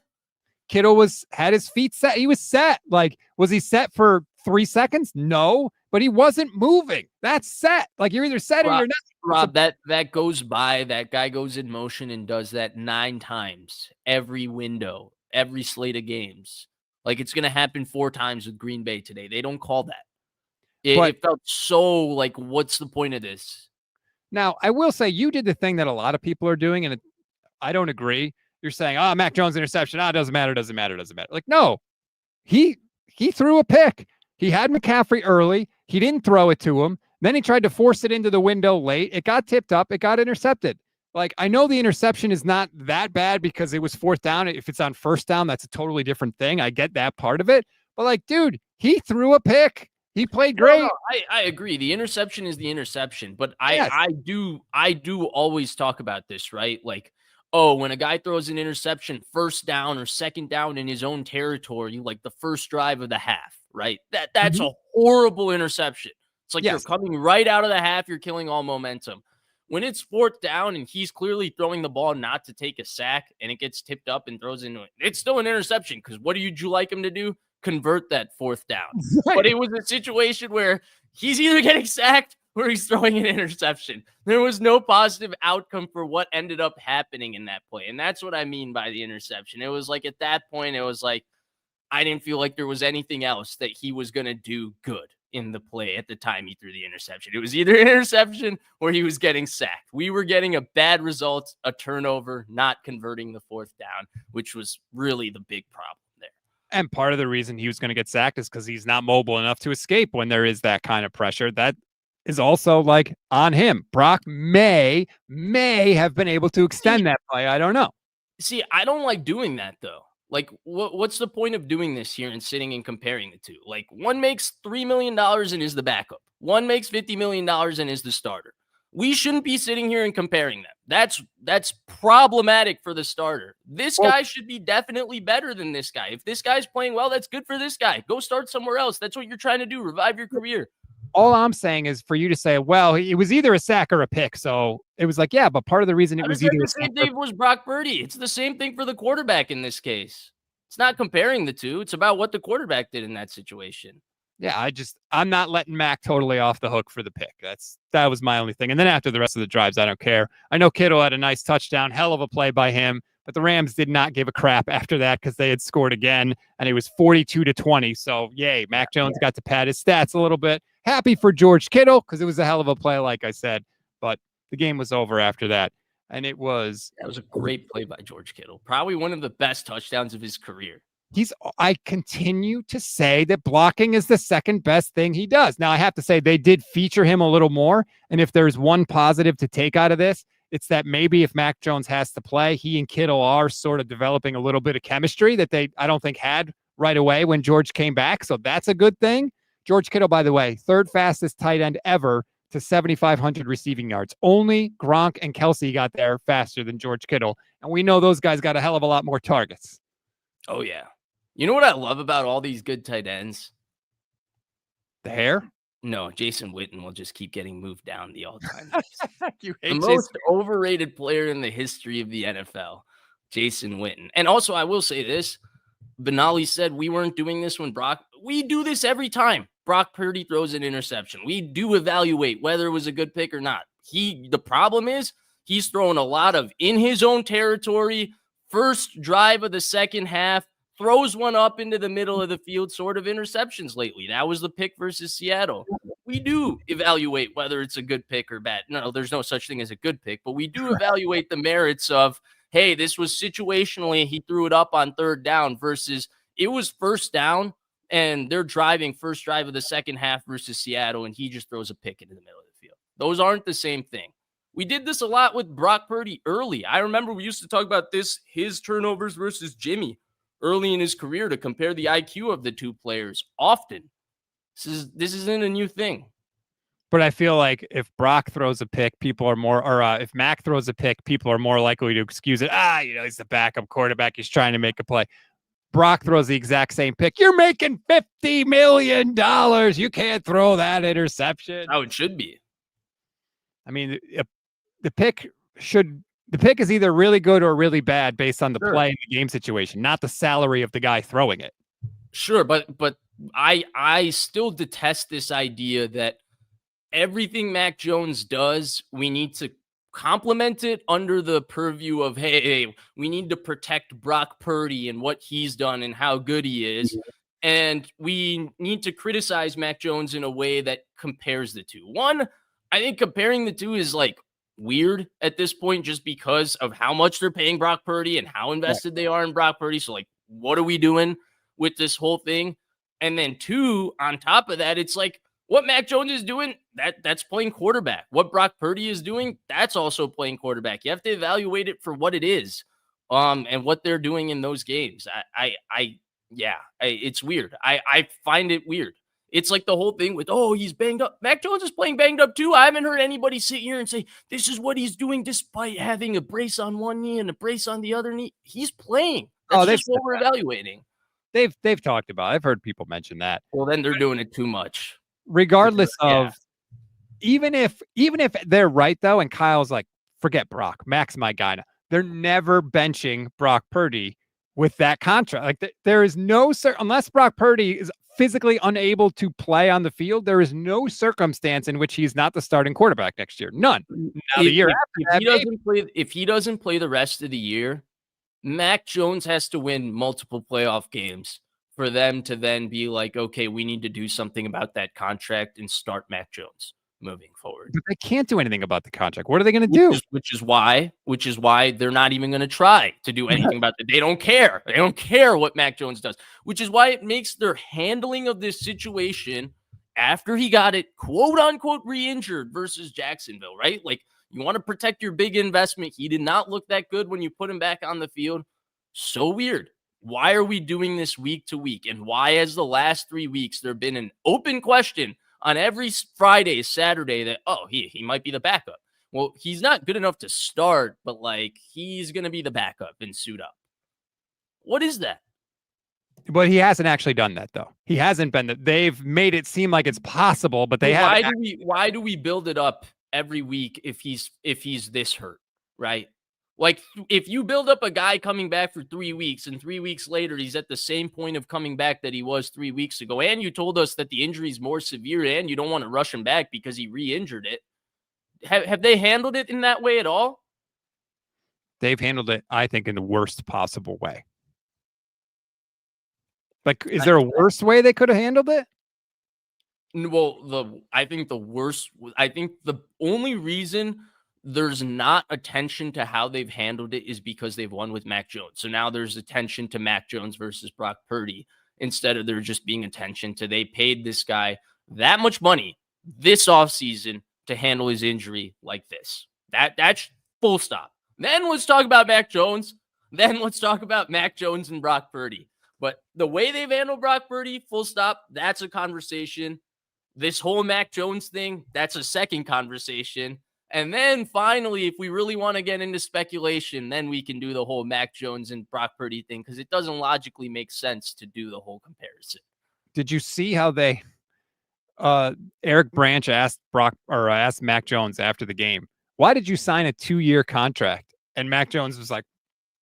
Kittle had his feet set. He was set. Like, was he set for 3 seconds? No, but he wasn't moving. That's set. Like, you're either set or you're not. Rob, that goes by. That guy goes in motion and does that 9 times every window, every slate of games. Like, it's going to happen 4 times with Green Bay today. They don't call that. It felt so like, what's the point of this? Now, I will say you did the thing that a lot of people are doing, and I don't agree. You're saying, Mac Jones interception. It doesn't matter. Like, no, he threw a pick. He had McCaffrey early. He didn't throw it to him. Then he tried to force it into the window late. It got tipped up. It got intercepted. Like, I know the interception is not that bad because it was 4th down. If it's on 1st down, that's a totally different thing. I get that part of it. But, like, dude, he threw a pick. He played great. No, I agree. The interception is the interception. But I do always talk about this, right? Like, when a guy throws an interception 1st down or 2nd down in his own territory, like the first drive of the half, right? That's a horrible interception. It's like you're coming right out of the half. You're killing all momentum. When it's 4th down and he's clearly throwing the ball not to take a sack and it gets tipped up and throws into it, it's still an interception because what do you like him to do? Convert that 4th down. Right. But it was a situation where he's either getting sacked or he's throwing an interception. There was no positive outcome for what ended up happening in that play. And that's what I mean by the interception. It was like at that point, it was like, I didn't feel like there was anything else that he was going to do good in the play at the time he threw the interception. It was either an interception or he was getting sacked. We were getting a bad result, a turnover, not converting the 4th down, which was really the big problem there. And part of the reason he was going to get sacked is because he's not mobile enough to escape when there is that kind of pressure. That is also like on him. Brock may have been able to extend that play. I don't know. See, I don't like doing that though. Like, what's the point of doing this here and sitting and comparing the two? Like, one makes $3 million and is the backup. One makes $50 million and is the starter. We shouldn't be sitting here and comparing them. That's problematic for the starter. This guy should be definitely better than this guy. If this guy's playing well, that's good for this guy. Go start somewhere else. That's what you're trying to do. Revive your career. All I'm saying is for you to say, well, it was either a sack or a pick. So it was like, yeah, but part of the reason it was either the same thing was Brock Purdy. It's the same thing for the quarterback in this case. It's not comparing the two. It's about what the quarterback did in that situation. Yeah, I'm not letting Mac totally off the hook for the pick. That was my only thing. And then after the rest of the drives, I don't care. I know Kittle had a nice touchdown, hell of a play by him, but the Rams did not give a crap after that because they had scored again, and it was 42-20. So, yay, Mac Jones got to pad his stats a little bit. Happy for George Kittle because it was a hell of a play, like I said, but the game was over after that. And that was a great play by George Kittle. Probably one of the best touchdowns of his career. I continue to say that blocking is the second best thing he does. Now, I have to say they did feature him a little more. And if there's one positive to take out of this, it's that maybe if Mac Jones has to play, he and Kittle are sort of developing a little bit of chemistry that I don't think had right away when George came back. So that's a good thing. George Kittle, by the way, 3rd fastest tight end ever to 7,500 receiving yards. Only Gronk and Kelsey got there faster than George Kittle. And we know those guys got a hell of a lot more targets. Oh, yeah. You know what I love about all these good tight ends? The hair? No, Jason Witten will just keep getting moved down the all-time. You hate the most overrated player in the history of the NFL, Jason Witten. And also, I will say this. Benali said we weren't doing this when Brock we do this every time Brock Purdy throws an interception. We do evaluate whether it was a good pick or not. The problem is he's throwing a lot of in his own territory, first drive of the second half, throws one up into the middle of the field sort of interceptions lately. That was the pick versus Seattle. We do evaluate whether it's a good pick or bad. No, there's no such thing as a good pick, but we do evaluate the merits of, hey, this was situationally, he threw it up on third down versus it was first down and they're driving first drive of the second half versus Seattle and he just throws a pick into the middle of the field. Those aren't the same thing. We did this a lot with Brock Purdy early. I remember we used to talk about his turnovers versus Jimmy early in his career to compare the IQ of the two players often. This isn't a new thing. But I feel like if Brock throws a pick, people are more, or if Mac throws a pick, people are more likely to excuse it. He's the backup quarterback. He's trying to make a play. Brock throws the exact same pick. You're making $50 million. You can't throw that interception. How it should be. I mean, the pick is either really good or really bad based on the play and the game situation, not the salary of the guy throwing it. Sure, but I still detest this idea that everything Mac Jones does, we need to complement it under the purview of, hey, we need to protect Brock Purdy and what he's done and how good he is. And we need to criticize Mac Jones in a way that compares the two. One, I think comparing the two is like weird at this point just because of how much they're paying Brock Purdy and how invested they are in Brock Purdy. So like, what are we doing with this whole thing? And then two, on top of that, it's like what Mac Jones is doing, that's playing quarterback. What Brock Purdy is doing, that's also playing quarterback. You have to evaluate it for what it is, and what they're doing in those games. It's weird. I find it weird. It's like the whole thing with, he's banged up. Mac Jones is playing banged up too. I haven't heard anybody sit here and say, this is what he's doing despite having a brace on one knee and a brace on the other knee. He's playing. That's just what we're evaluating. They've talked about it. I've heard people mention that. Well, then they're doing it too much. Regardless of, even if they're right though, and Kyle's like, forget Brock, Mac's my guy now. They're never benching Brock Purdy with that contract. Like there is no unless Brock Purdy is physically unable to play on the field, there is no circumstance in which he's not the starting quarterback next year. None. Now, if he doesn't play the rest of the year, Mac Jones has to win multiple playoff games for them to then be like, okay, we need to do something about that contract and start Mac Jones moving forward. But they can't do anything about the contract. What are they going to do? Which is why they're not even going to try to do anything about it. They don't care. They don't care what Mac Jones does, which is why it makes their handling of this situation after he got it, quote unquote, re-injured versus Jacksonville, right? Like, you want to protect your big investment. He did not look that good when you put him back on the field. So weird. Why are we doing this week to week? And why has the last 3 weeks there been an open question on every Friday, Saturday that, he might be the backup. Well, he's not good enough to start, but like he's going to be the backup and suit up. What is that? But he hasn't actually done that though. He hasn't been that. They've made it seem like it's possible, but they haven't. Why do we build it up every week if he's this hurt, right? Like if you build up a guy coming back for 3 weeks and 3 weeks later, he's at the same point of coming back that he was 3 weeks ago. And you told us that the injury is more severe and you don't want to rush him back because he re-injured it. Have they handled it in that way at all? They've handled it, I think, in the worst possible way. Like, is there a worse way they could have handled it? Well, I think the only reason there's not attention to how they've handled it is because they've won with Mac Jones. So now there's attention to Mac Jones versus Brock Purdy instead of there just being attention to they paid this guy that much money this offseason to handle his injury like this. That's full stop. Then let's talk about Mac Jones. Then let's talk about Mac Jones and Brock Purdy. But the way they've handled Brock Purdy, full stop, that's a conversation. This whole Mac Jones thing, that's a second conversation. And then finally, if we really want to get into speculation, then we can do the whole Mac Jones and Brock Purdy thing because it doesn't logically make sense to do the whole comparison. Did you see how they Eric Branch asked Mac Jones after the game, why did you sign a 2-year contract? And Mac Jones was like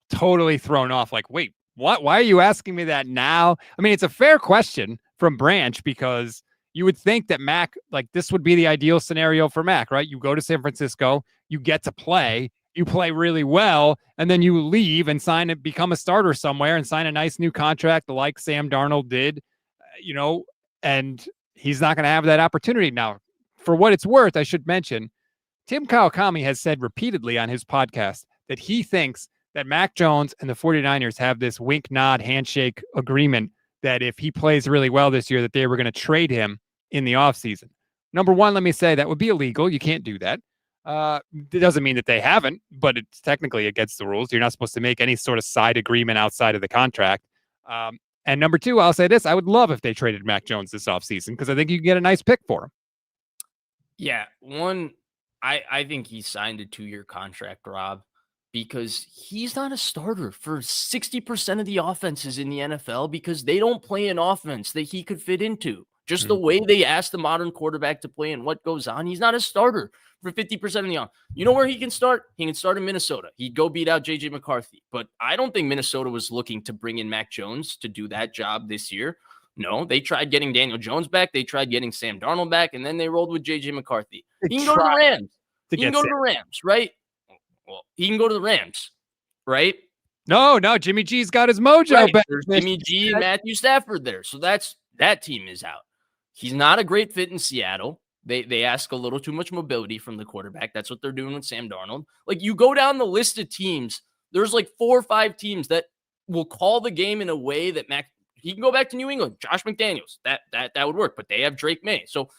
totally thrown off. Like, wait, what? Why are you asking me that now? I mean, it's a fair question from Branch, because you would think that Mac, like, this would be the ideal scenario for Mac, right? You go to San Francisco, you get to play, you play really well, and then you leave and become a starter somewhere and sign a nice new contract like Sam Darnold did, and he's not going to have that opportunity. Now, for what it's worth, I should mention, Tim Kawakami has said repeatedly on his podcast that he thinks that Mac Jones and the 49ers have this wink, nod, handshake agreement that if he plays really well this year, that they were going to trade him in the offseason. Number one, let me say that would be illegal. You can't do that. It doesn't mean that they haven't, but it's technically against the rules. You're not supposed to make any sort of side agreement outside of the contract. And number two, I'll say this. I would love if they traded Mac Jones this offseason, because I think you can get a nice pick for him. Yeah. I think he signed a 2-year contract, Rob, because he's not a starter for 60% of the offenses in the NFL, because they don't play an offense that he could fit into. Just the way they ask the modern quarterback to play and what goes on, he's not a starter for 50% of the offense. You know where he can start? He can start in Minnesota. He'd go beat out J.J. McCarthy. But I don't think Minnesota was looking to bring in Mac Jones to do that job this year. No, they tried getting Daniel Jones back. They tried getting Sam Darnold back, and then they rolled with J.J. McCarthy. He can go to the Rams. He can go to the Rams, right? Well, he can go to the Rams, right? No, Jimmy G's got his mojo back. There's Jimmy G and Matthew Stafford there. So that team is out. He's not a great fit in Seattle. They ask a little too much mobility from the quarterback. That's what they're doing with Sam Darnold. Like, you go down the list of teams, there's like 4 or 5 teams that will call the game in a way that he can go back to New England. Josh McDaniels, that would work, but they have Drake May. So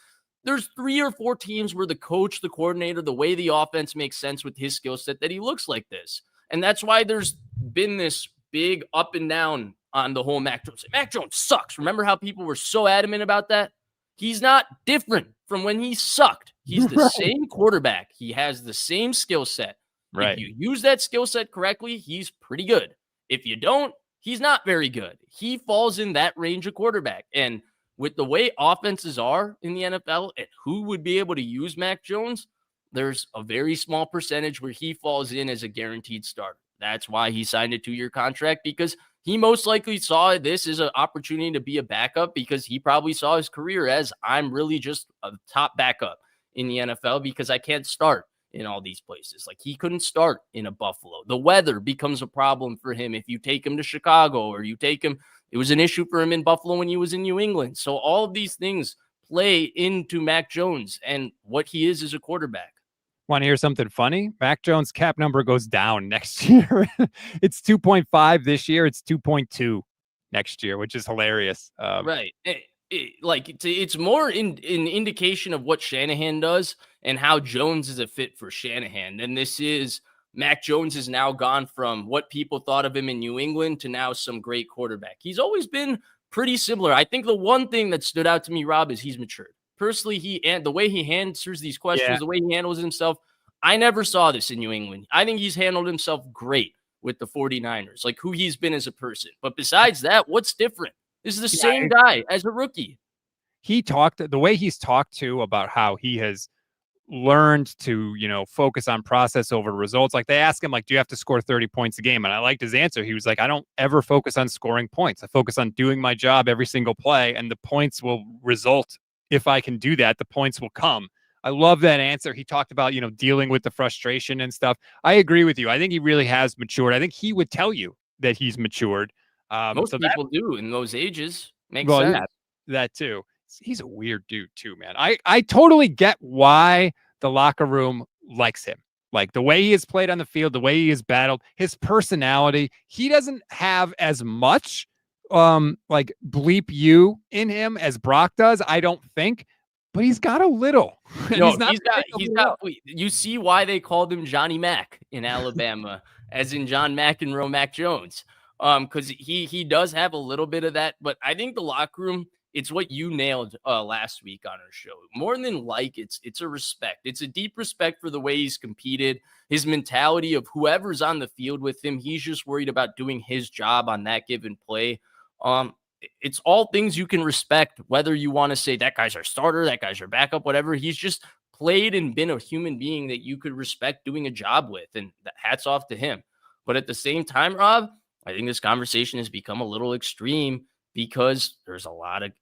there's 3 or 4 teams where the coach, the coordinator, the way the offense makes sense with his skill set, that he looks like this. And that's why there's been this big up and down on the whole Mac Jones. Mac Jones sucks. Remember how people were so adamant about that? He's not different from when he sucked. He's the same quarterback. He has the same skill set. Right. If you use that skill set correctly, he's pretty good. If you don't, he's not very good. He falls in that range of quarterback. And with the way offenses are in the NFL and who would be able to use Mac Jones, there's a very small percentage where he falls in as a guaranteed starter. That's why he signed a 2-year contract, because he most likely saw this as an opportunity to be a backup, because he probably saw his career as, I'm really just a top backup in the NFL because I can't start in all these places. Like, he couldn't start in a Buffalo. The weather becomes a problem for him if you take him to Chicago, or you take him. It was an issue for him in Buffalo when he was in New England. So all of these things play into Mac Jones and what he is as a quarterback. Want to hear something funny? Mac Jones' cap number goes down next year. It's 2.5 this year. It's 2.2 next year, which is hilarious. Right. It's more an indication of what Shanahan does and how Jones is a fit for Shanahan. And this is Mac Jones has now gone from what people thought of him in New England to now some great quarterback. He's always been pretty similar. I think the one thing that stood out to me, Rob, is he's matured. Personally, and the way he answers these questions, the way he handles himself, I never saw this in New England. I think he's handled himself great with the 49ers, like who he's been as a person. But besides that, what's different? This is the same guy as a rookie. The way he's talked to about how he has learned to, focus on process over results. Like, they ask him, like, do you have to score 30 points a game? And I liked his answer. He was like, I don't ever focus on scoring points. I focus on doing my job every single play, and the points will result. If I can do that, the points will come. I love that answer. He talked about, dealing with the frustration and stuff. I agree with you. I think he really has matured. I think he would tell you that he's matured. Most people do in those ages. Makes sense. Yeah, that too. He's a weird dude too, man. I totally get why the locker room likes him. Like, the way he has played on the field, the way he has battled, his personality. He doesn't have as much like bleep you in him as Brock does, I don't think, but he's got a little. No, he's got. You see why they called him Johnny Mac in Alabama, as in John McEnroe, Mac Jones, because he does have a little bit of that. But I think the locker room, it's what you nailed last week on our show. More than it's a respect. It's a deep respect for the way he's competed, his mentality of whoever's on the field with him. He's just worried about doing his job on that given play. It's all things you can respect, whether you want to say that guy's our starter, that guy's our backup, whatever. He's just played and been a human being that you could respect doing a job with, and hats off to him. But at the same time, Rob, I think this conversation has become a little extreme, because there's a lot of,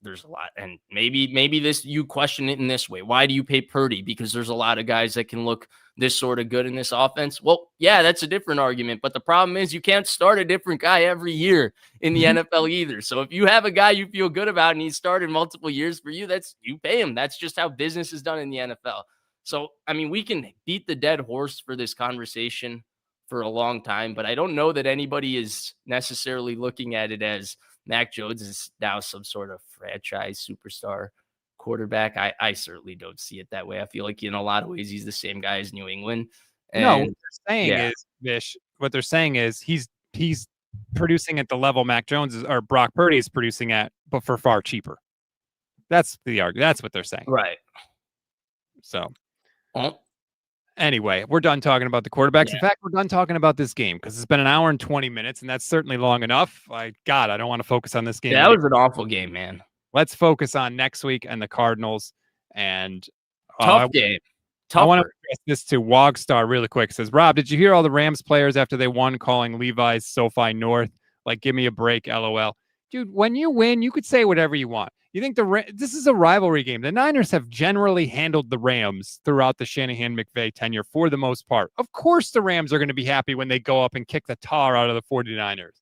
there's a lot. And maybe this, you question it in this way. Why do you pay Purdy? Because there's a lot of guys that can look this sort of good in this offense. Well, yeah, that's a different argument. But the problem is you can't start a different guy every year in the NFL either. So if you have a guy you feel good about and he's started multiple years for you, you pay him. That's just how business is done in the NFL. So, I mean, we can beat the dead horse for this conversation for a long time, but I don't know that anybody is necessarily looking at it as Mac Jones is now some sort of franchise superstar quarterback. I certainly don't see it that way. I feel like in a lot of ways, he's the same guy as New England. And no, what they're saying is, Vish, what they're saying is he's producing at the level Mac Jones or Brock Purdy is producing at, but for far cheaper. That's the argument. That's what they're saying. Right. So, anyway, we're done talking about the quarterbacks. Yeah. In fact, we're done talking about this game because it's been an hour and 20 minutes, and that's certainly long enough. I don't want to focus on this game. Yeah, that was an awful game, man. Let's focus on next week and the Cardinals. And tough game. I want to address this to Wogstar really quick. It says, Rob, did you hear all the Rams players after they won calling Levi's SoFi North? Like, give me a break, LOL. Dude, when you win, you could say whatever you want. You think this is a rivalry game. The Niners have generally handled the Rams throughout the Shanahan McVay tenure for the most part. Of course, the Rams are going to be happy when they go up and kick the tar out of the 49ers.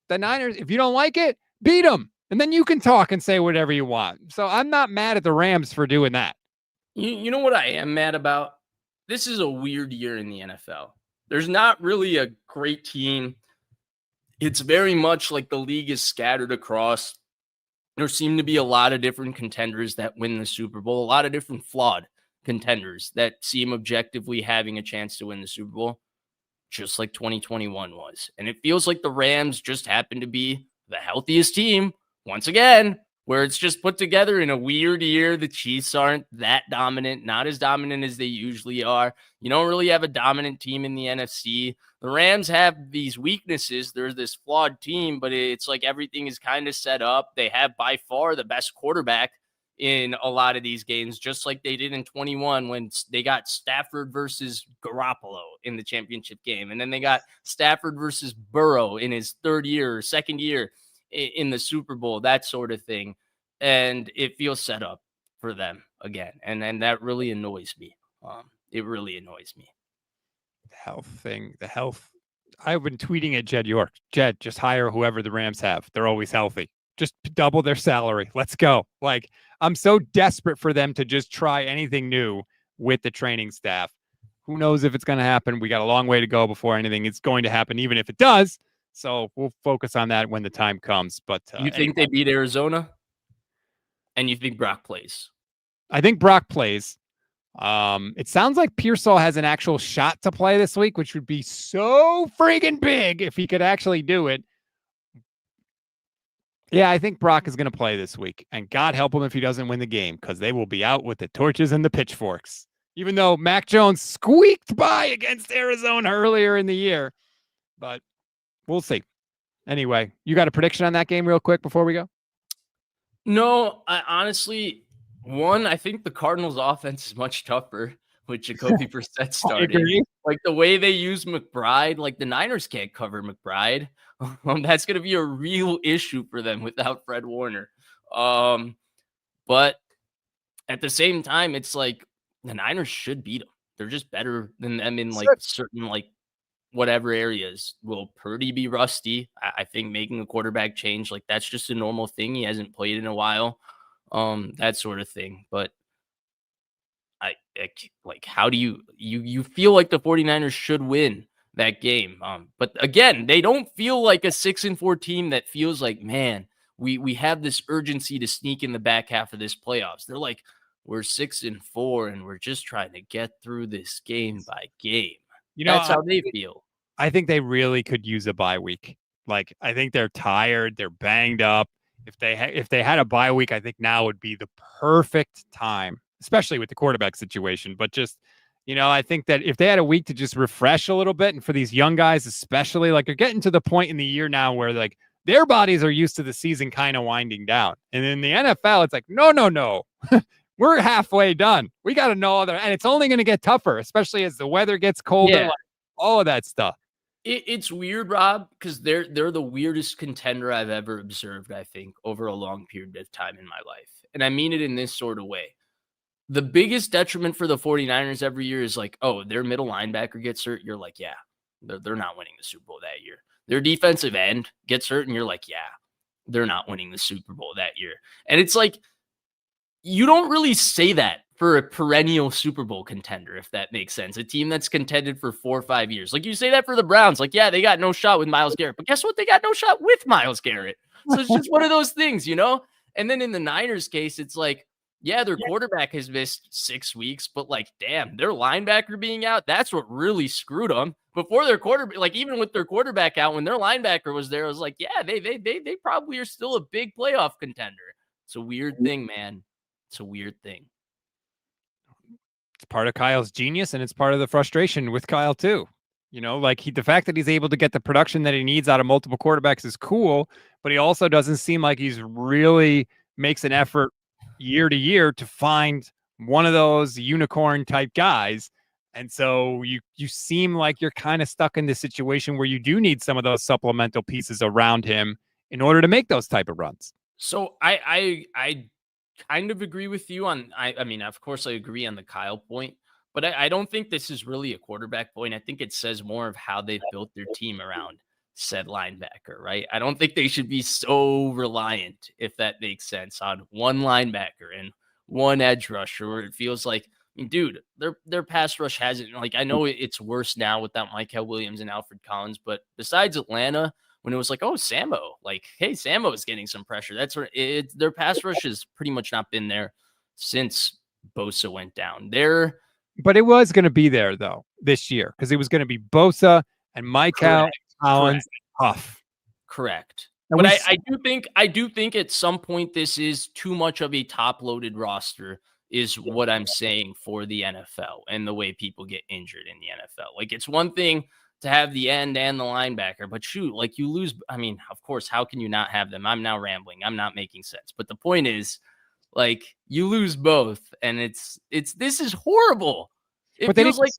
The Niners, if you don't like it, beat them. And then you can talk and say whatever you want. So I'm not mad at the Rams for doing that. You know what I am mad about? This is a weird year in the NFL. There's not really a great team. It's very much like the league is scattered across. There seem to be a lot of different contenders that win the Super Bowl, a lot of different flawed contenders that seem objectively having a chance to win the Super Bowl, just like 2021 was. And it feels like the Rams just happen to be the healthiest team once again, where it's just put together in a weird year. The Chiefs aren't that dominant, not as dominant as they usually are. You don't really have a dominant team in the NFC. The Rams have these weaknesses. They're this flawed team, but it's like everything is kind of set up. They have by far the best quarterback in a lot of these games, just like they did in 21 when they got Stafford versus Garoppolo in the championship game. And then they got Stafford versus Burrow in his second year in the Super Bowl, that sort of thing. And it feels set up for them again. And that really annoys me. It really annoys me. The health. I've been tweeting at Jed York. Jed, just hire whoever the Rams have. They're always healthy. Just double their salary. Let's go. Like, I'm so desperate for them to just try anything new with the training staff. Who knows if it's going to happen? We got a long way to go before anything is going to happen, even if it does. So we'll focus on that when the time comes. But you think they beat Arizona? And you think Brock plays? I think Brock plays. It sounds like Pearsall has an actual shot to play this week, which would be so friggin' big if he could actually do it. Yeah, I think Brock is going to play this week. And God help him if he doesn't win the game, because they will be out with the torches and the pitchforks. Even though Mac Jones squeaked by against Arizona earlier in the year. But we'll see. Anyway, you got a prediction on that game real quick before we go? No, I honestly, I think the Cardinals offense is much tougher with Jacoby Brissett starting. Like the way they use McBride, like the Niners can't cover McBride. That's going to be a real issue for them without Fred Warner. But at the same time, it's like the Niners should beat them. They're just better than them in like certain like whatever areas. Will Purdy be rusty? I think making a quarterback change, like that's just a normal thing. He hasn't played in a while, that sort of thing. But I like, how do you feel like the 49ers should win that game? But again, they don't feel like a 6-4 team that feels like, man, we have this urgency to sneak in the back half of this playoffs. They're like, we're 6-4 and we're just trying to get through this game by game. You know, that's how they feel. I think they really could use a bye week. Like, I think they're tired, they're banged up. If they had a bye week, I think now would be the perfect time, especially with the quarterback situation. But just, you know, I think that if they had a week to just refresh a little bit, and for these young guys especially, like they're getting to the point in the year now where like their bodies are used to the season kind of winding down. And in the NFL, it's like, no. We're halfway done. We got to know and it's only going to get tougher, especially as the weather gets colder, like all of that stuff. It's weird, Rob, because they're the weirdest contender I've ever observed, I think, over a long period of time in my life. And I mean it in this sort of way. The biggest detriment for the 49ers every year is like, oh, their middle linebacker gets hurt. You're like, yeah, they're not winning the Super Bowl that year. Their defensive end gets hurt, and you're like, yeah, they're not winning the Super Bowl that year. And it's like, you don't really say that for a perennial Super Bowl contender, if that makes sense. A team that's contended for 4 or 5 years. Like you say that for the Browns. Like, yeah, they got no shot with Myles Garrett. But guess what? They got no shot with Myles Garrett. So it's just one of those things, you know? And then in the Niners case, it's like, yeah, their quarterback has missed 6 weeks, but like, damn, their linebacker being out, that's what really screwed them. Before their quarterback, like even with their quarterback out, when their linebacker was there, I was like, yeah, they probably are still a big playoff contender. It's a weird thing, man. It's a weird thing. It's part of Kyle's genius, and it's part of the frustration with Kyle too. You know, like the fact that he's able to get the production that he needs out of multiple quarterbacks is cool, but he also doesn't seem like he's really makes an effort year to year to find one of those unicorn type guys. And so you seem like you're kind of stuck in this situation where you do need some of those supplemental pieces around him in order to make those type of runs. So I kind of agree with you on, I mean, of course I agree on the Kyle point, but I don't think this is really a quarterback point. I think it says more of how they've built their team around said linebacker, right? I don't think they should be so reliant, if that makes sense, on one linebacker and one edge rusher, where it feels like, I mean, dude, their pass rush hasn't, like, I know it's worse now without Micah Williams and Alfred Collins, but besides Atlanta, when it was like, oh, Sambo, like, hey, Sambo is getting some pressure. That's where their pass rush has pretty much not been there since Bosa went down. But it was going to be there though this year because it was going to be Bosa and Micah Collins. Huff. Correct. But I do think at some point this is too much of a top-loaded roster, is what I'm saying for the NFL and the way people get injured in the NFL. Like, it's one thing to have the end and the linebacker, but shoot, like you lose. I mean, of course, how can you not have them? I'm now rambling. I'm not making sense. But the point is, like, you lose both, and this is horrible. It feels like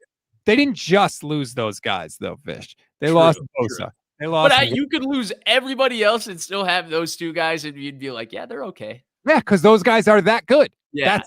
they didn't just lose those guys though, Vish. They lost Bosa. They lost. But you could lose everybody else and still have those two guys, and you'd be like, yeah, they're okay. Yeah, because those guys are that good. Yeah.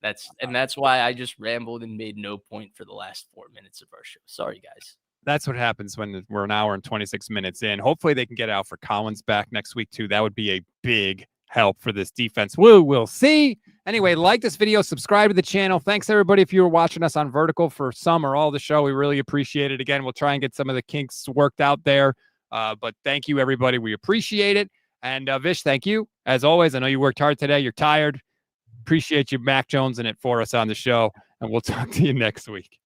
That's why I just rambled and made no point for the last 4 minutes of our show. Sorry, guys. That's what happens when we're an hour and 26 minutes in. Hopefully they can get Alfred Collins back next week too. That would be a big help for this defense. We'll see. Anyway, like this video, subscribe to the channel. Thanks everybody if you were watching us on Vertical for some or all the show. We really appreciate it. Again, we'll try and get some of the kinks worked out there. But thank you everybody. We appreciate it. And Vish, thank you. As always, I know you worked hard today. You're tired. Appreciate you, Mac Jones, and it for us on the show. And we'll talk to you next week.